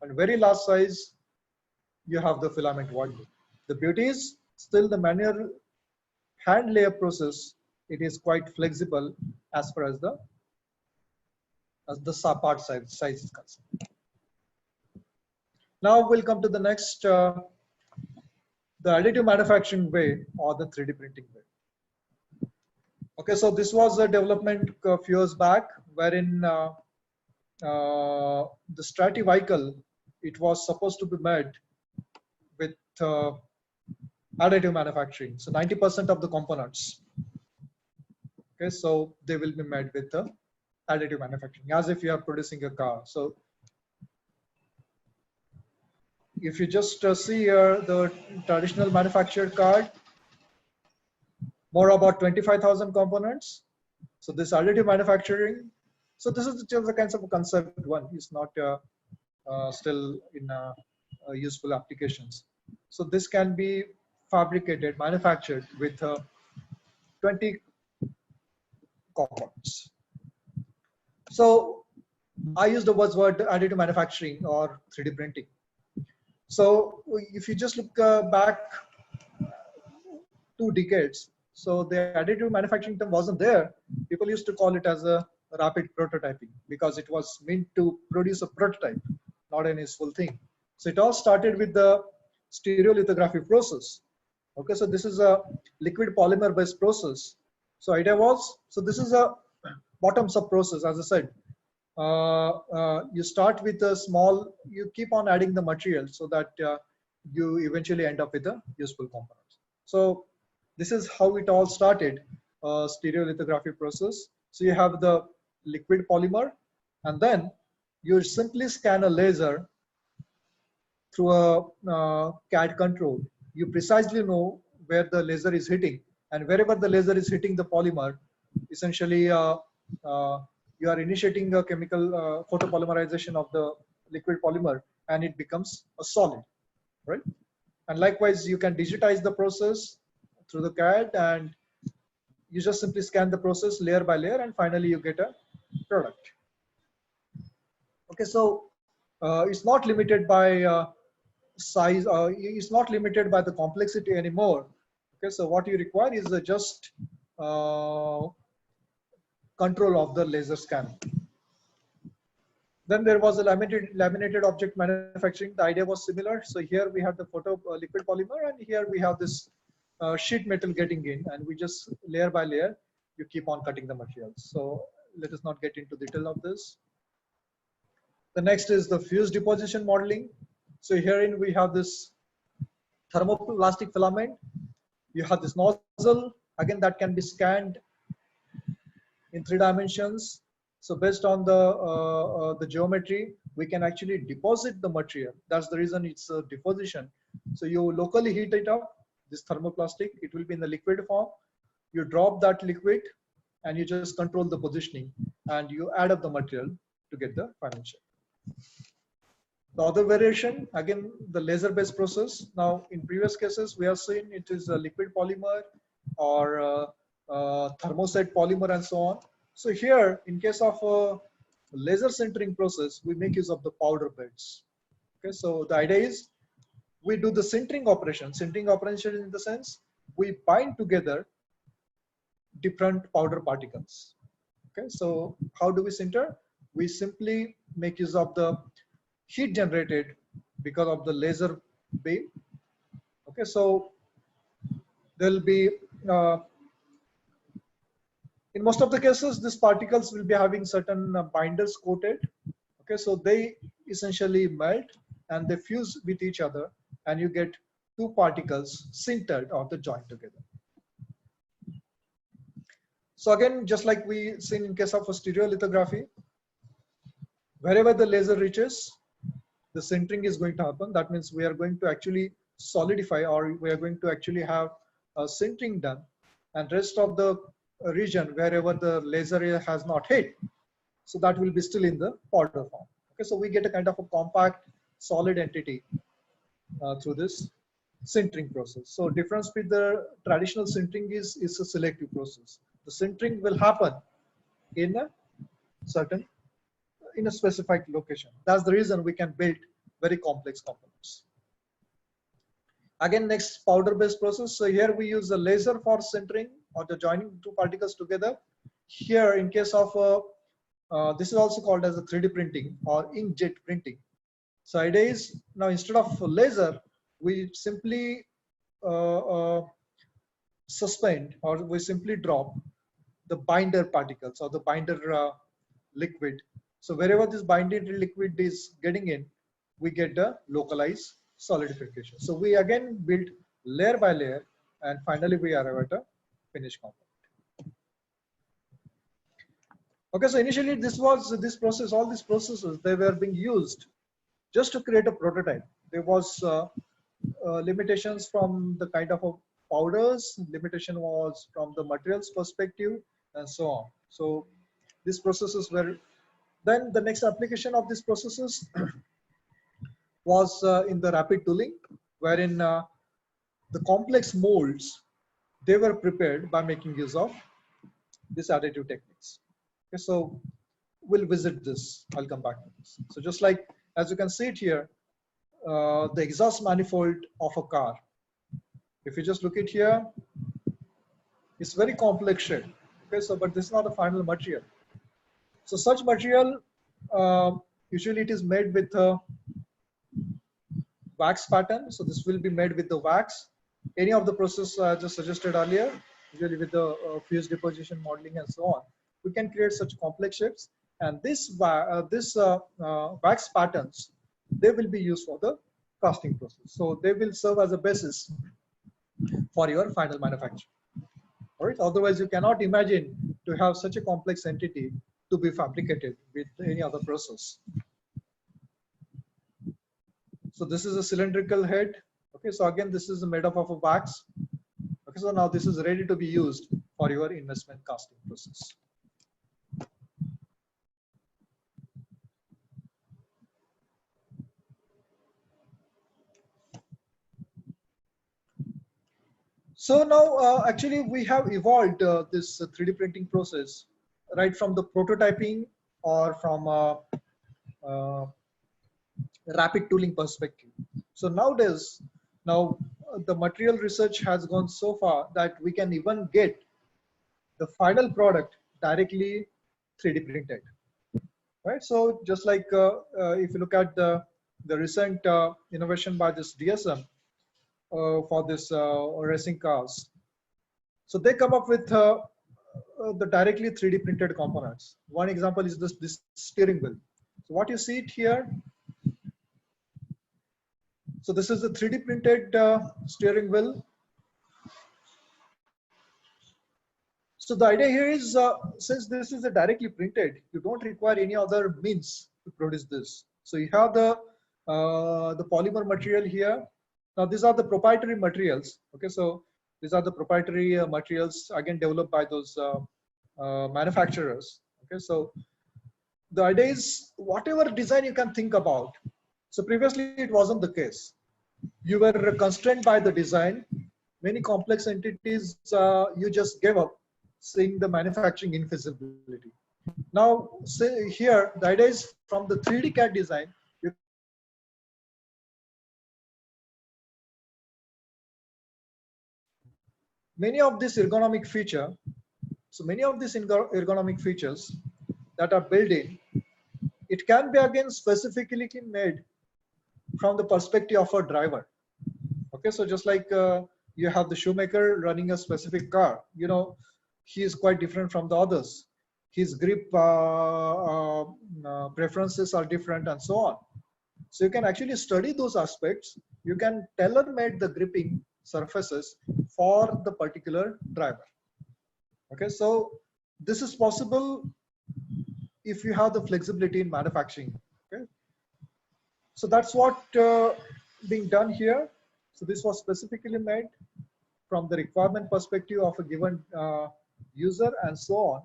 and very large size, you have the filament winding. The beauty is still the manual hand layer process, it is quite flexible as far as the part size is concerned. Now we'll come to the next, the additive manufacturing way or the 3D printing way. Okay, so this was a development a few years back, wherein the Strati vehicle, it was supposed to be made with additive manufacturing. So 90% of the components, okay, so they will be made with the additive manufacturing, as if you are producing a car. So if you just see here the traditional manufactured car, more about 25,000 components. So this additive manufacturing, so this is just the kinds of concept one, is not still in useful applications. So this can be fabricated, manufactured with 20 components. So I use the buzzword additive manufacturing or 3D printing. So if you just look back 2 decades, so the additive manufacturing term wasn't there. People used to call it as a rapid prototyping because it was meant to produce a prototype, not an useful thing. So it all started with the stereolithography process. Okay, so this is a liquid polymer based process. So idea was, so this is a bottoms up process, as I said. You start with a small, you keep on adding the material so that you eventually end up with a useful components. So this is how it all started, stereolithography process. So you have the liquid polymer, and then you simply scan a laser through a CAD control. You precisely know where the laser is hitting, and wherever the laser is hitting the polymer, essentially you are initiating a chemical photopolymerization of the liquid polymer, and it becomes a solid, right? And likewise, you can digitize the process through the CAD, and you just simply scan the process layer by layer, and finally you get a product. Okay, so it's not limited by size, it's not limited by the complexity anymore. Okay, so what you require is just control of the laser scan. Then there was a laminated object manufacturing. The idea was similar. So here we have the liquid polymer, and here we have this sheet metal getting in, and we just layer by layer, you keep on cutting the materials. So let us not get into detail of this. The next is the fuse deposition modeling. So herein we have this thermoplastic filament. You have this nozzle, again that can be scanned in 3 dimensions. So based on the geometry, we can actually deposit the material. That's the reason it's a deposition. So you locally heat it up, this thermoplastic, it will be in the liquid form. You drop that liquid and you just control the positioning, and you add up the material to get the final shape. The other variation, again, the laser-based process. Now, in previous cases, we have seen it is a liquid polymer or thermoset polymer and so on. So here, in case of a laser sintering process, we make use of the powder beds. Okay, so the idea is we do the sintering operation. Sintering operation in the sense we bind together different powder particles. Okay, so how do we sinter? We simply make use of the heat generated because of the laser beam. Okay, so there'll be in most of the cases, these particles will be having certain binders coated. Okay, so they essentially melt and they fuse with each other, and you get 2 particles sintered or the joined together. So again, just like we seen in case of a stereolithography, wherever the laser reaches, the sintering is going to happen. That means we are going to actually solidify, or we are going to actually have a sintering done, and rest of the region wherever the laser has not hit, so that will be still in the powder form. Okay, so we get a kind of a compact solid entity through this sintering process. So difference with the traditional sintering is a selective process. The sintering will happen in a certain, in a specific location. That's the reason we can build very complex components. Again, next powder based process. So here we use a laser for sintering or the joining two particles together. Here in case of this is also called as a 3D printing or inkjet printing. So idea is, now instead of a laser, we simply suspend, or we simply drop the binder particles or the binder liquid. So wherever this binder liquid is getting in, we get the localized solidification. So we again build layer by layer, and finally we arrive at a finished component. Okay, so initially this process, all these processes, they were being used just to create a prototype. There was limitations from the kind of powders, limitation was from the materials perspective, and so on. So these processes were, then the next application of these processes was in the rapid tooling, wherein the complex molds, they were prepared by making use of these additive techniques. Okay, so we'll visit this. I'll come back to this. So just like, as you can see it here, the exhaust manifold of a car. If you just look at here, it's very complex shape. Okay, so but this is not a final material. So such material, usually it is made with a wax pattern. So this will be made with the wax. Any of the process I just suggested earlier, usually with the fused deposition modeling and so on, we can create such complex shapes. And this wax patterns, they will be used for the casting process. So they will serve as a basis for your final manufacture. All right. Otherwise, you cannot imagine to have such a complex entity to be fabricated with any other process. So this is a cylindrical head. Okay. So again, this is made up of a wax. Okay. So now this is ready to be used for your investment casting process. So now actually we have evolved this 3D printing process right from the prototyping or from rapid tooling perspective. So nowadays, the material research has gone so far that we can even get the final product directly 3D printed, right? So just like if you look at the recent innovation by this DSM for this racing cars, so they come up with the directly 3D printed components. One example is this steering wheel. So what you see it here. So this is the 3D printed steering wheel. So the idea here is, since this is a directly printed, you don't require any other means to produce this. So you have the polymer material here. Now these are the proprietary materials. Okay, so these are the proprietary materials again developed by those manufacturers. Okay, so the idea is whatever design you can think about. So previously it wasn't the case. You were constrained by the design. Many complex entities you just gave up, seeing the manufacturing infeasibility. Now, say here, the idea is from the 3D CAD design, many of these ergonomic features, so many of these ergonomic features that are built in, it can be again specifically made from the perspective of a driver. Okay, so just like you have the shoemaker running a specific car, you know, he is quite different from the others. His grip preferences are different and so on. So you can actually study those aspects. You can tailor-made the gripping surfaces for the particular driver. Okay, so this is possible if you have the flexibility in manufacturing. Okay, so that's what being done here. So this was specifically made from the requirement perspective of a given user and so on,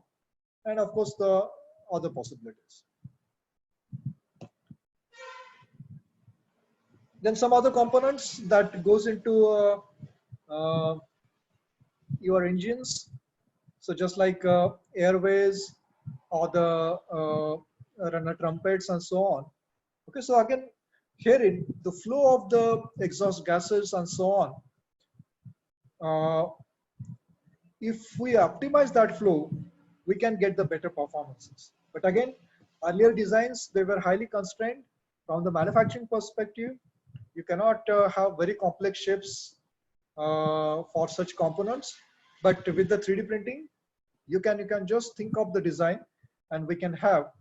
and of course the other possibilities. Then some other components that goes into your engines. So just like airways or the runner trumpets and so on. Okay, so again, herein the flow of the exhaust gases and so on. If we optimize that flow, we can get the better performances. But again, earlier designs, they were highly constrained from the manufacturing perspective. You cannot have very complex shapes for such components. But with the 3D printing, you can just think of the design, and we can have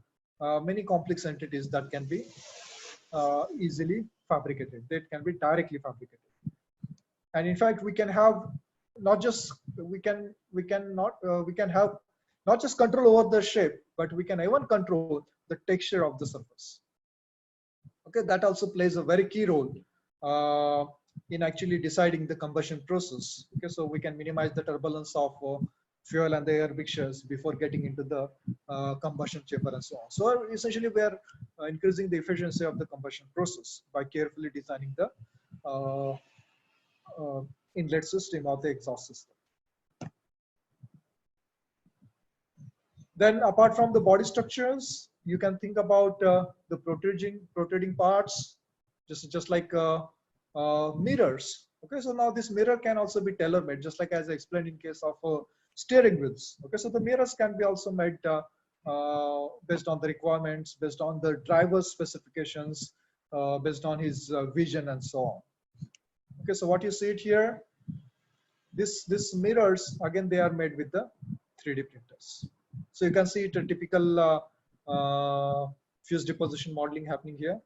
many complex entities that can be easily fabricated. That can be directly fabricated. And in fact, we can have not just we can have not just control over the shape, but we can even control the texture of the surface. Okay, that also plays a very key role in actually deciding the combustion process. Okay, so we can minimize the turbulence of fuel and the air mixtures before getting into the combustion chamber and so on. So essentially, we are increasing the efficiency of the combustion process by carefully designing the inlet system of the exhaust system. Then apart from the body structures, you can think about the protruding parts, just like mirrors. Okay, so now this mirror can also be tailor-made, just like as I explained in case of steering wheels. Okay, so the mirrors can be also made based on the requirements, based on the driver's specifications, based on his vision and so on. Okay, so what you see it here, this mirrors, again, they are made with the 3D printers. So you can see it a typical fuse deposition modeling happening here.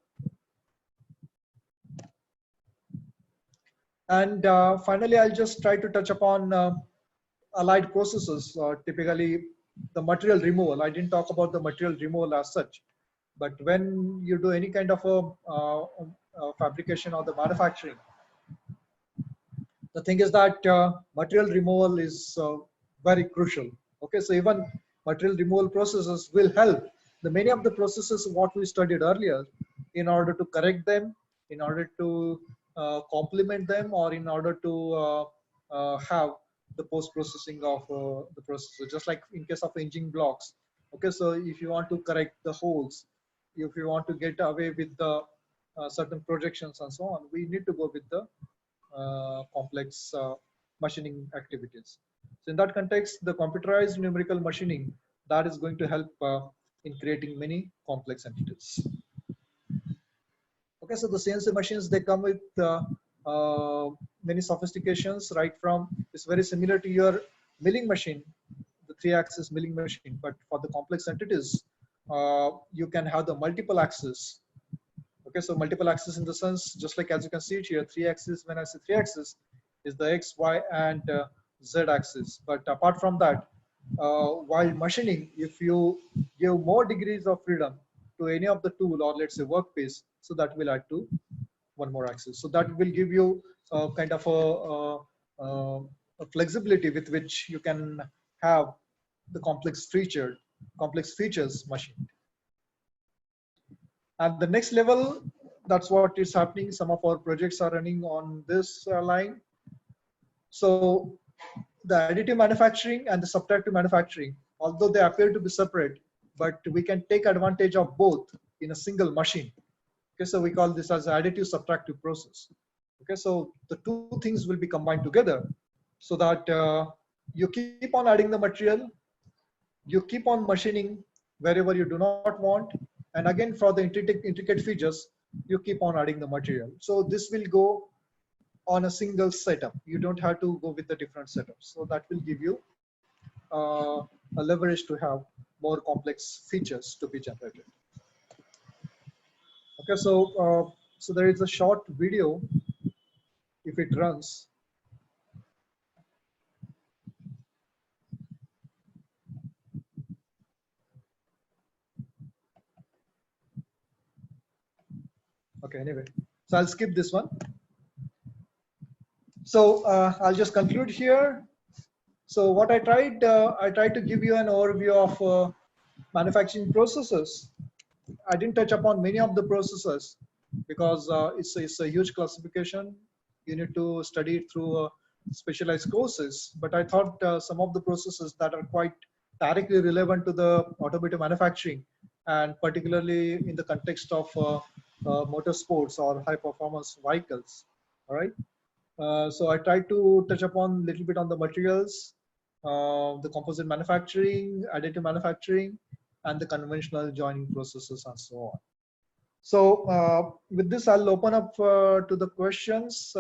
And finally, I'll just try to touch upon allied processes, typically the material removal. I didn't talk about the material removal as such, but when you do any kind of a fabrication or the manufacturing, the thing is that material removal is very crucial. Okay, so even material removal processes will help the many of the processes what we studied earlier in order to correct them, in order to complement them, or in order to have the post-processing of the processor. Just like in case of engine blocks. Okay, so if you want to correct the holes, if you want to get away with the certain projections and so on, we need to go with the complex machining activities. So in that context, the computerized numerical machining, that is going to help in creating many complex entities. Okay, so the CNC machines, they come with many sophistications, right from, it's very similar to your milling machine, the 3-axis milling machine, but for the complex entities, you can have the multiple axis. Okay, so multiple axis in the sense, just like as you can see it here, 3-axis, when I say 3-axis, is the X, Y, and Z axis. But apart from that, while machining, if you give more degrees of freedom to any of the tool, or let's say workpiece, so that will add to one more axis. So that will give you kind of a flexibility with which you can have the complex features machined. At the next level, that's what is happening. Some of our projects are running on this line. So the additive manufacturing and the subtractive manufacturing, although they appear to be separate, but we can take advantage of both in a single machine. Okay, so we call this as additive subtractive process. Okay, so the two things will be combined together so that you keep on adding the material, you keep on machining wherever you do not want, and again for the intricate features, you keep on adding the material. So this will go on a single setup. You don't have to go with the different setups. So that will give you a leverage to have more complex features to be generated. Okay, so so there is a short video, if it runs. Okay, anyway, so I'll skip this one. So I'll just conclude here. So what I tried to give you an overview of manufacturing processes. I didn't touch upon many of the processes because it's a huge classification. You need to study it through specialized courses. But I thought some of the processes that are quite directly relevant to the automotive manufacturing, and particularly in the context of motorsports or high performance vehicles. All right. So I tried to touch upon a little bit on the materials, the composite manufacturing, additive manufacturing, and the conventional joining processes and so on. So with this, I'll open up to the questions.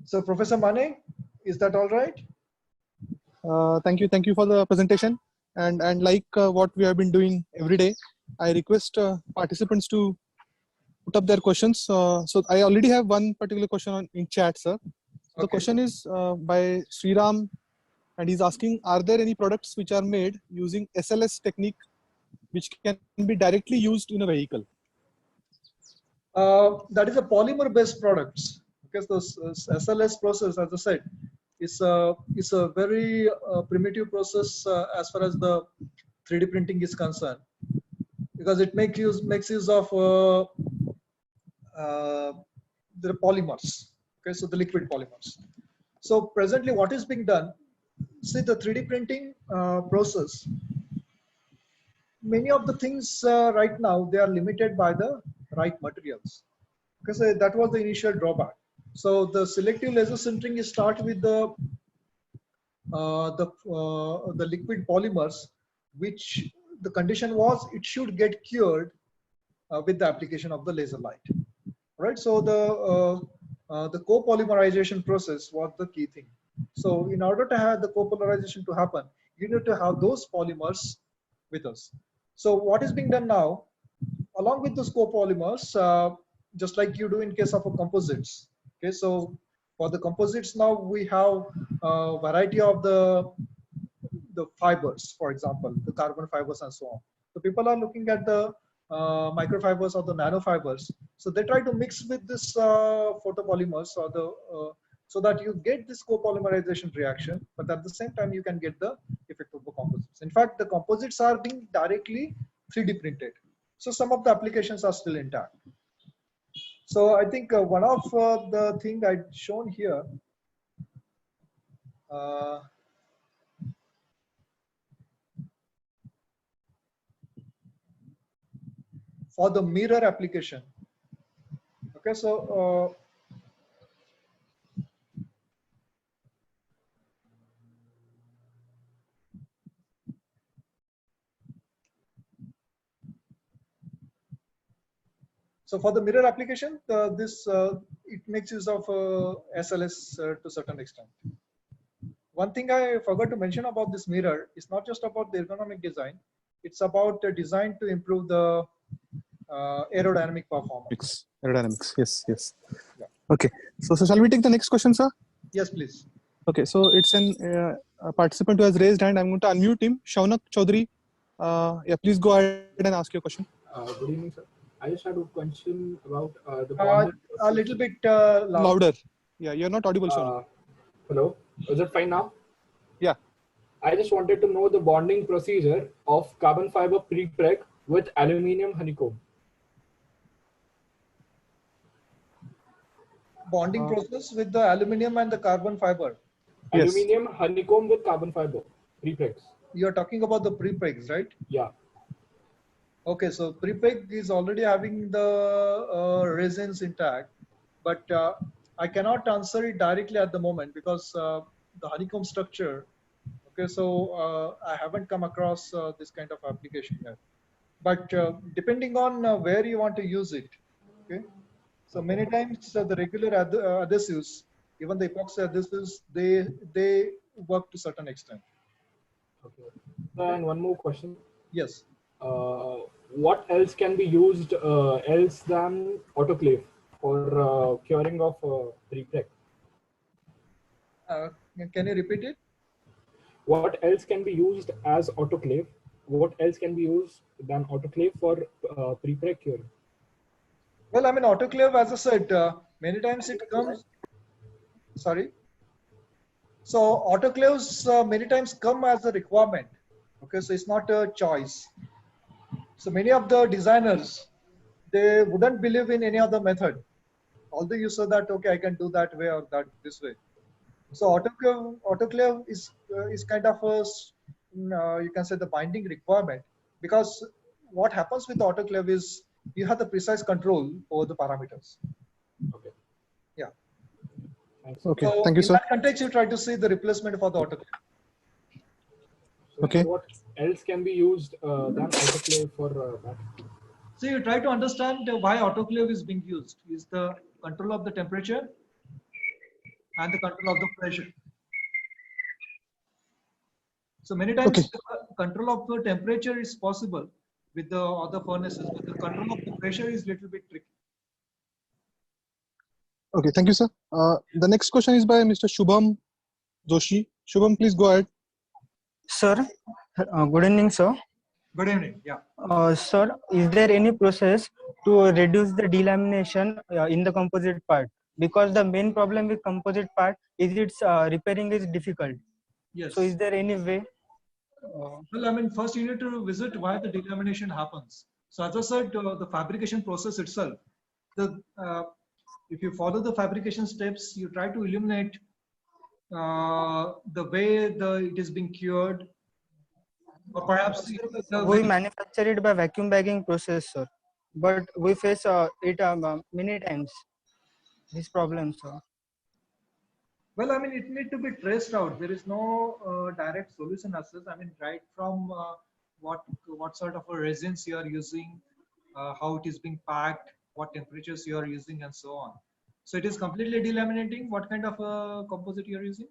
So Professor Mane, is that all right? Thank you for the presentation. And like what we have been doing every day, I request participants to put up their questions. So I already have one particular question in chat, sir. The Okay. question is by Sriram, and he's asking, are there any products which are made using SLS technique which can be directly used in a vehicle? That is a polymer-based products. Because the SLS process, as I said, is a very primitive process as far as the 3D printing is concerned, because it makes use of the polymers. Okay, so the liquid polymers. So presently, what is being done? See, the 3D printing process. Many of the things right now, they are limited by the right materials, because that was the initial drawback. So the selective laser sintering is start with the liquid polymers, which the condition was it should get cured with the application of the laser light. Right. So the copolymerization process was the key thing. So in order to have the copolymerization to happen, you need to have those polymers with us. So what is being done now, along with those copolymers, just like you do in case of a composites. Okay, so for the composites now we have a variety of the fibers, for example, the carbon fibers and so on. So people are looking at the microfibers or the nanofibers. So they try to mix with this photopolymers or the so that you get this copolymerization reaction, but at the same time you can get the effect of the composites. In fact, the composites are being directly 3D printed. So some of the applications are still intact. So I think one of the thing I'd shown here, for the mirror application. Okay, so so for the mirror application, it makes use of SLS to a certain extent. One thing I forgot to mention about this mirror is not just about the ergonomic design; it's about the design to improve the aerodynamic performance. Aerodynamics, yes. Yeah. Okay, so shall we take the next question, sir? Yes, please. Okay, so it's a participant who has raised hand. I'm going to unmute him. Shaunak Chaudhary, yeah, please go ahead and ask your question. Good evening, sir. I just had a question about the a little bit louder. Yeah, you're not audible, Shaunak. Hello, is it fine now? Yeah. I just wanted to know the bonding procedure of carbon fiber prepreg with aluminium honeycomb. Bonding process with the aluminum and the carbon fiber. Yes. Aluminium honeycomb with carbon fiber prepregs. You're talking about the prepregs, right? Yeah. Okay, so prepreg is already having the resins intact, but I cannot answer it directly at the moment because the honeycomb structure. Okay, so I haven't come across this kind of application yet. But depending on where you want to use it, okay. So many times the regular adhesives, even the epoxy adhesives, they work to a certain extent. Okay. And one more question. Yes. What else can be used else than autoclave for curing of prepreg? Can you repeat it? What else can be used as autoclave what else can be used than autoclave for pre-preg curing? Well, I mean, autoclave, as I said, many times it comes. Sorry. So autoclaves many times come as a requirement. Okay, so it's not a choice. So many of the designers, they wouldn't believe in any other method. Although you say that, okay, I can do that way or that this way. So autoclave is kind of a you can say the binding requirement, because what happens with autoclave is you have the precise control over the parameters. Okay. Yeah. Thanks. Okay, So thank you, in sir. that context, you try to see the replacement for the autoclave. So Okay. what else can be used than autoclave for that? So you try to understand why autoclave is being used. Is the control of the temperature and the control of the pressure. So many times Okay. the control of the temperature is possible with the other furnaces, but the control of the pressure is little bit tricky. Okay, thank you, sir. The next question is by Mr. Shubham Joshi. Shubham, please go ahead. Sir, good evening, sir. Good evening. Yeah. Sir, is there any process to reduce the delamination in the composite part? Because the main problem with composite part is its repairing is difficult. Yes. So, is there any way? Well, I mean, first you need to visit why the delamination happens. So as I said, the fabrication process itself, if you follow the fabrication steps, you try to eliminate the way it is being cured, or perhaps We manufacture it by vacuum bagging process, sir. But we face it many times. This problem, sir. well, I mean, it need to be traced out. There is no direct solution as such. I mean, right from what sort of a resins you are using, how it is being packed, what temperatures you are using, and so on. So it is completely delaminating. What kind of a composite you are using?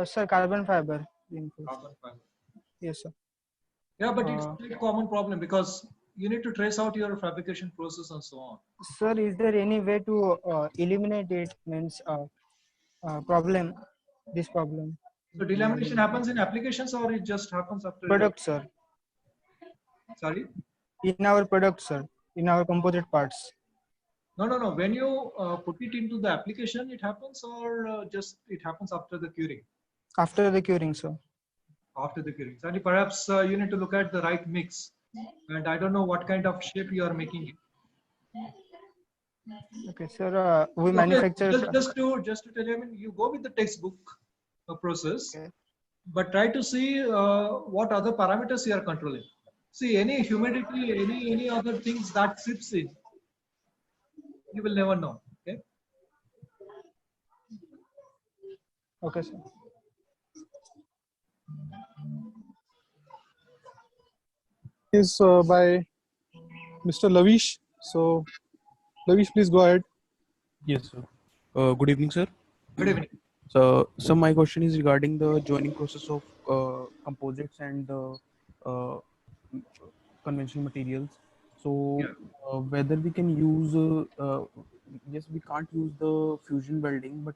Sir, carbon fiber. Carbon fiber. Yes, sir. Yeah, but it's a common problem because you need to trace out your fabrication process and so on. Sir, is there any way to eliminate it? Means problem, this problem. So delamination happens in applications, or it just happens after Product, sir. Sorry. In our product, sir. In our composite parts. No. When you put it into the application, it happens, or just it happens after the curing? After the curing, sir. After the curing. So perhaps you need to look at the right mix. And I don't know what kind of shape you are making it. Okay, sir. We manufacture. Just to tell you, I mean, you go with the textbook process, Okay. but try to see what other parameters you are controlling. See, any humidity, any other things that seeps in, you will never know. Okay. Okay, sir. Is by Mr. Lavish. So, Lavish, please go ahead. Yes, sir. Good evening, sir. Good evening. So my question is regarding the joining process of composites and conventional materials. So whether we can use, yes, we can't use the fusion welding, but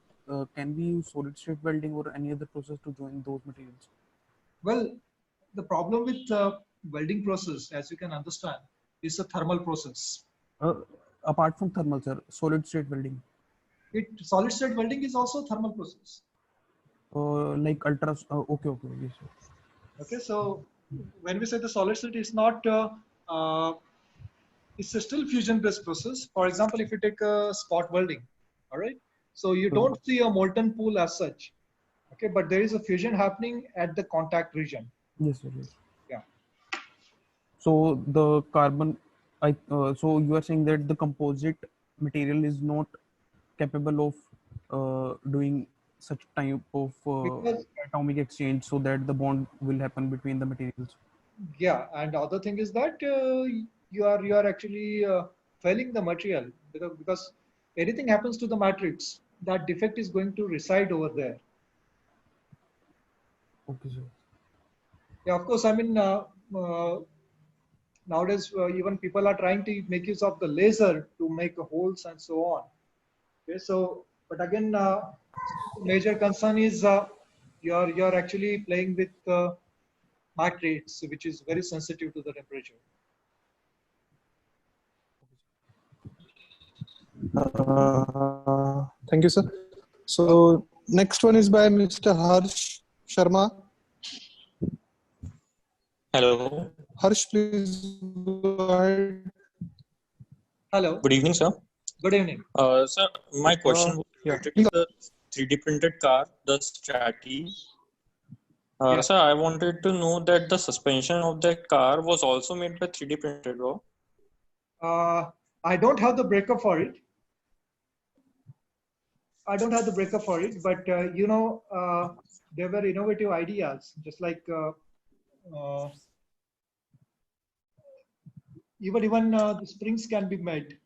can we use solid state welding or any other process to join those materials? Well, the problem with welding process, as you can understand, is a thermal process. Apart from thermal, sir, solid state welding. Solid state welding is also a thermal process. Like ultra. Okay, yes, sir. Okay, so when we say the solid state, it's not. It's a still fusion-based process. For example, if you take a spot welding, all right. So you don't see a molten pool as such. Okay, but there is a fusion happening at the contact region. Yes, sir. Yes. Yeah. So the carbon, so you are saying that the composite material is not capable of doing such type of atomic exchange, so that the bond will happen between the materials. Yeah, and the other thing is that you are actually failing the material because anything happens to the matrix, that defect is going to reside over there. Okay, sir. Yeah, of course. I mean, nowadays even people are trying to make use of the laser to make holes and so on. Okay, so but again, major concern is you're actually playing with matrix which is very sensitive to the temperature. Thank you, sir. So next one is by Mr. Harsh Sharma. Hello. Harsh, please go ahead. Hello. Good evening, sir. Good evening. Sir, my question was related to the 3D printed car, the Stratty. Yeah. Sir, I wanted to know that the suspension of that car was also made by 3D printed, bro. I don't have the breakup for it. But there were innovative ideas, just like even the springs can be made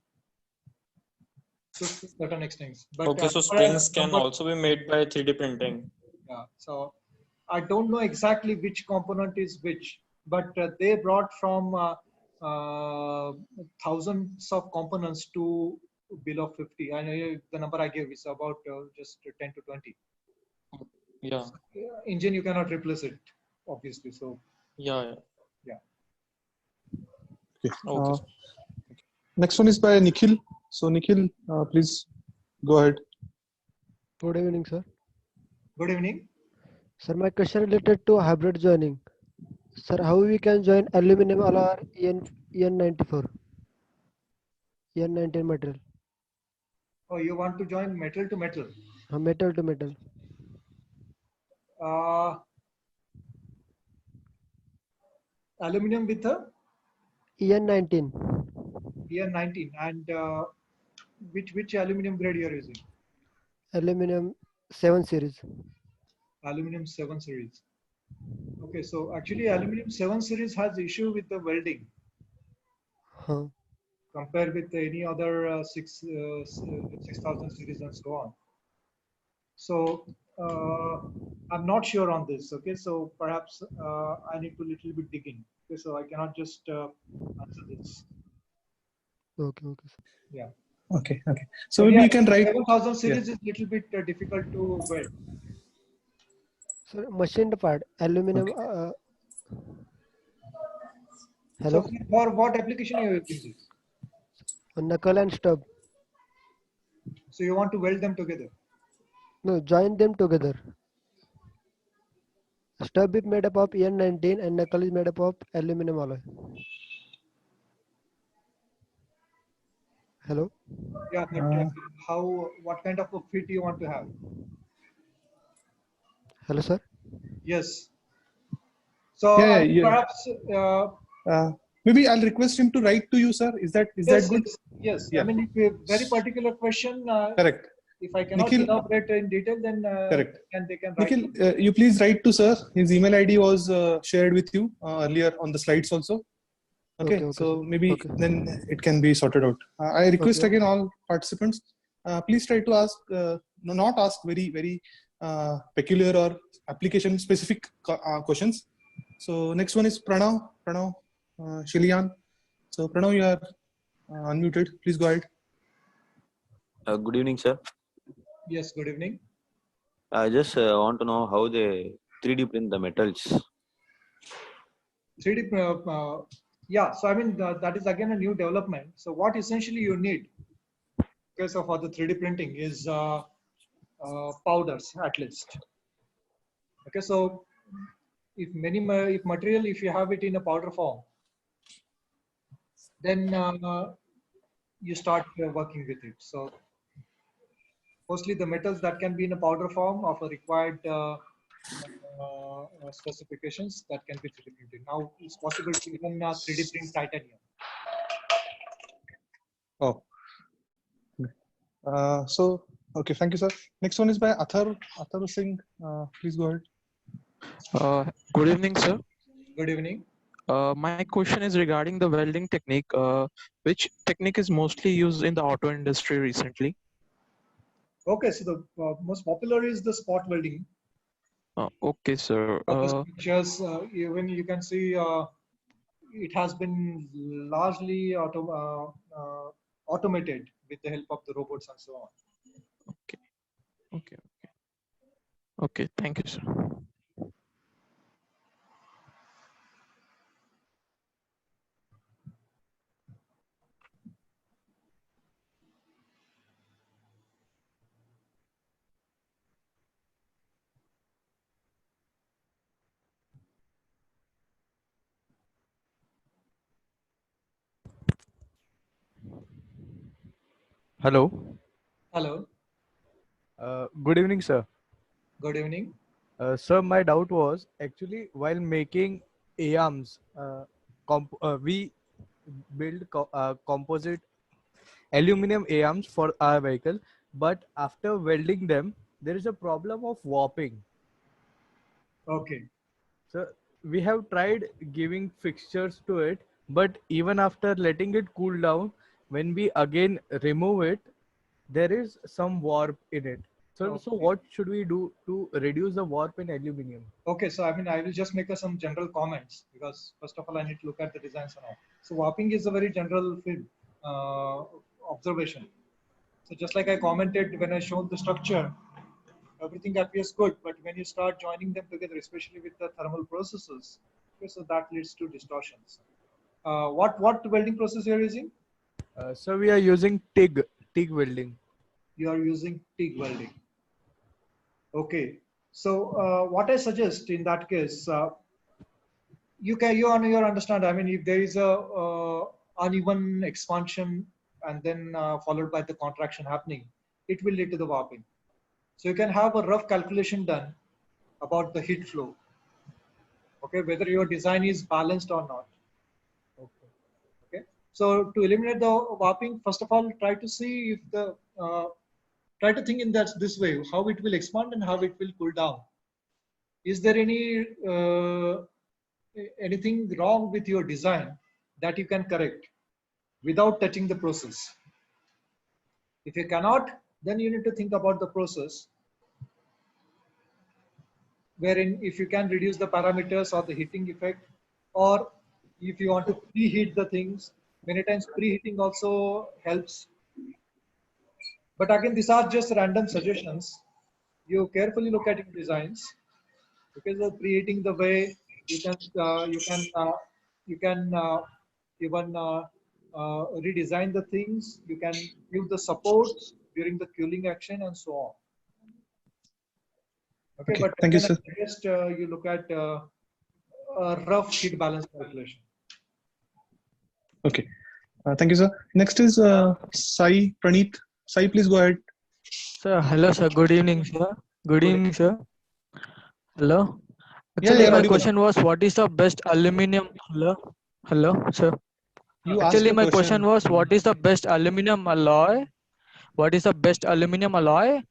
to certain extents. But Okay, so springs can also be made by 3D printing. yeah, so I don't know exactly which component is which, but they brought from thousands of components to below 50. I know the number I gave is about just 10 to 20. Yeah. So, engine you cannot replace it, obviously. So Yeah. Okay. Okay. Next one is by Nikhil. So Nikhil, please go ahead. Good evening, sir. good evening. Sir, my question related to hybrid joining. Sir, how we can join aluminum alloy EN94, EN19 material, Oh, you want to join metal to metal? metal to metal. Aluminum with a EN19, EN19, and which aluminum grade you are using? aluminum 7 series. Aluminum 7 series. Okay, so actually aluminum 7 series has issue with the welding Huh. compared with any other 6000 series and so on. So I'm not sure on this. Okay, so perhaps I need to little bit digging. Okay, so I cannot just answer this. Okay, sir. Yeah. Okay. So maybe you can write. 7000 series is little bit difficult to weld. Sir, machined part, aluminum. Okay. Hello? So for what application you are using? Knuckle and stub. So you want to weld them together? No, join them together. Stub is made up of EN19 and knuckle is made up of aluminum alloy. Hello? Yeah, but what kind of a fit you want to have? Hello, sir? Yes. So Yeah. perhaps Maybe I'll request him to write to you, sir. Is that good? Yes. Yeah. I mean, if a very particular question, Correct. if I cannot Nikhil, elaborate in detail, then correct. they can write. Nikhil, you please write to sir. His email ID was shared with you earlier on the slides also. Okay. So maybe then it can be sorted out. I request again all participants, please try to ask, not ask very peculiar or application specific questions. So next one is Pranav Shilian. So Pranav, you are unmuted. Please go ahead. Good evening, sir. Yes, good evening. I just want to know how they 3D print the metals. 3D, yeah. So I mean, that is again a new development. So what essentially you need, okay, so for the 3D printing is powders at least. Okay, so if material, if you have it in a powder form, then you start working with it. So mostly the metals that can be in a powder form of a required specifications that can be 3D printed. Now it's possible to even 3D print titanium. Oh. So okay, thank you, sir. Next one is by Athar Singh. Please go ahead. Good evening, sir. Good evening. My question is regarding the welding technique. Which technique is mostly used in the auto industry recently? Okay, so the most popular is the spot welding. Okay, sir. Pictures, even you can see it has been largely automated with the help of the robots and so on. Okay. Thank you, sir. Hello. Hello. Good evening, sir. Good evening. Sir, my doubt was actually while making ARMs, we build composite aluminum ARMs for our vehicle, but after welding them, there is a problem of warping. Okay. So we have tried giving fixtures to it, but even after letting it cool down, when we again remove it, there is some warp in it. So, Okay. so what should we do to reduce the warp in aluminum? Okay, so I mean, I will just make some general comments because first of all, I need to look at the designs and all. So warping is a very general field observation. So just like I commented when I showed the structure, everything appears good, but when you start joining them together, especially with the thermal processes, okay, so that leads to distortions. What welding process you are using? So we are using TIG welding. You are using TIG welding. Okay. So what I suggest in that case, you understand. I mean, if there is a uneven expansion and then followed by the contraction happening, it will lead to the warping. So you can have a rough calculation done about the heat flow. Okay, whether your design is balanced or not. Okay. So to eliminate the warping, first of all, try to see if the try to think in this way, how it will expand and how it will cool down. Is there anything wrong with your design that you can correct without touching the process? If you cannot, then you need to think about the process wherein if you can reduce the parameters or the heating effect, or if you want to preheat the things, many times preheating also helps. But again, these are just random suggestions. You carefully look at your designs, because of preheating the way you can even redesign the things. You can give the supports during the cooling action and so on. Okay, but thank you, sir. I suggest you look at a rough heat balance calculation. Okay, thank you, sir. Next is Sai Praneeth. Sai, please go ahead. Sir, hello, sir. Good evening, sir. Good evening, sir. Hello. Actually, my question was, what is the best aluminum? Hello, sir. Actually, my question was, what is the best aluminum alloy? What is the best aluminum alloy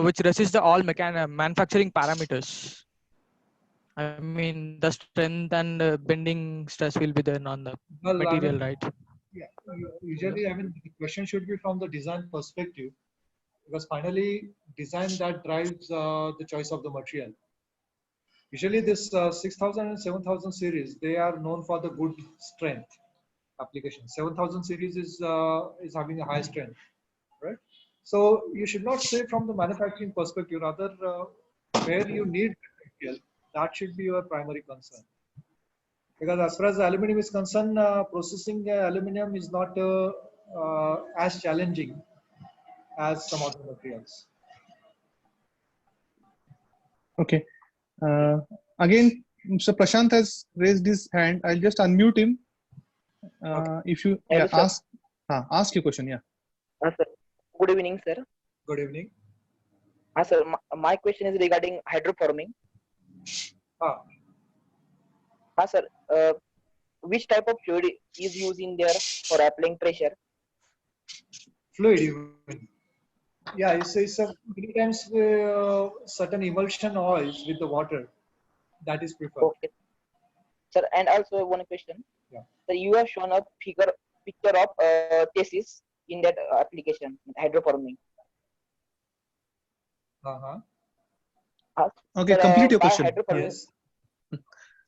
which resists all manufacturing parameters? I mean, the strength and bending stress will be there on the material, right? Yeah, usually, I mean, the question should be from the design perspective, because finally, design that drives the choice of the material. Usually, this 6000 and 7000 series, they are known for the good strength application. 7000 series is having a high strength, right? So you should not say from the manufacturing perspective, rather where you need material, that should be your primary concern. Because as far as aluminum is concerned, processing aluminum is not as challenging as some other materials. Okay. Again, Mr. Prashant has raised his hand. I'll just unmute him. If you ask your question, yeah. Sir. Good evening, sir. Good evening. Sir, my question is regarding hydroforming. Sir, which type of fluid is used in there for applying pressure? Fluid, you mean? Yeah, it's many times certain emulsion oils with the water, that is preferred. Okay. Sir, and also one question. Yeah. So you have shown a picture of thesis in that application, hydroforming. Okay, sir, complete your question. Yes.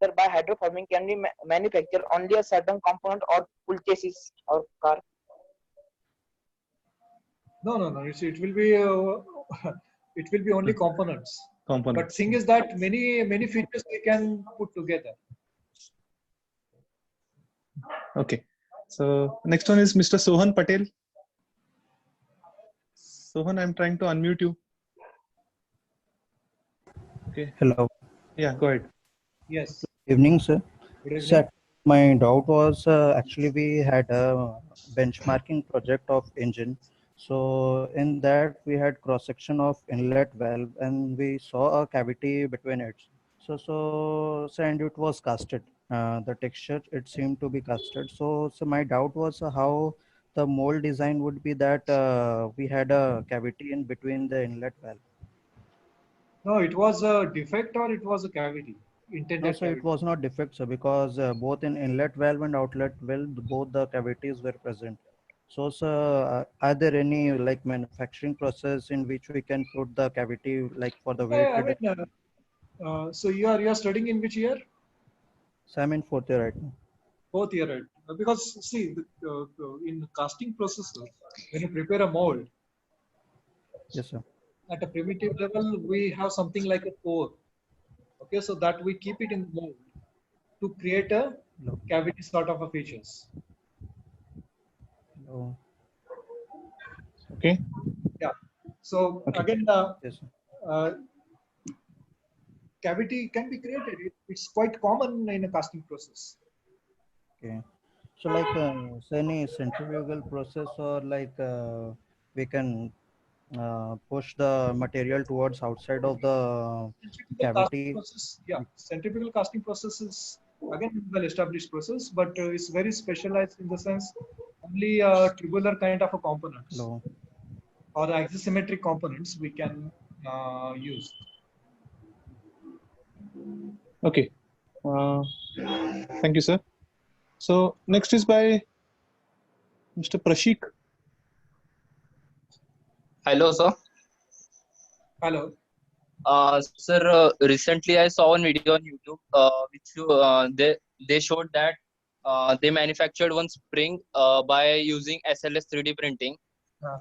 Sir, by hydroforming, can we manufacture only a certain component or full chassis or car? No. It will be it will be only components. But thing is that many features we can put together. Okay. So next one is Mr. Sohan Patel. Sohan, I'm trying to unmute you. Okay. Hello. Yeah, go ahead. Yes. Good evening, sir. Good evening. Sir, my doubt was actually we had a benchmarking project of engine. So in that we had cross section of inlet valve and we saw a cavity between it. And it was casted. The texture, it seemed to be casted. So my doubt was how the mold design would be that we had a cavity in between the inlet valve. No, it was a defect or it was a cavity, No, intended so it cavity. was not defect, sir, because both in inlet valve and outlet valve, both the cavities were present. So, sir, are there any like manufacturing process in which we can put the cavity like for the weight I reduction? mean, so you are studying in which year? So I'm in 4th year right now. 4th year, right? Because see, in casting processes, when you prepare a mold, Yes, sir. at a primitive level, we have something like a core. Okay, so that we keep it in the mold to create a cavity sort of a features. Oh. Okay. Yeah. So Okay. again, Yes, cavity can be created. It's quite common in a casting process. okay. So like so any centrifugal process or like we can push the material towards outside of the Centrifugal casting cavity. process, yeah, centrifugal casting process is again well established process, but it's very specialized in the sense only tubular kind of a components No. or axisymmetric components we can use. Okay. Thank you, sir. So next is by Mr. Prashik. Hello, sir. Hello. Sir, recently I saw one video on YouTube, they showed that they manufactured one spring by using SLS 3D printing.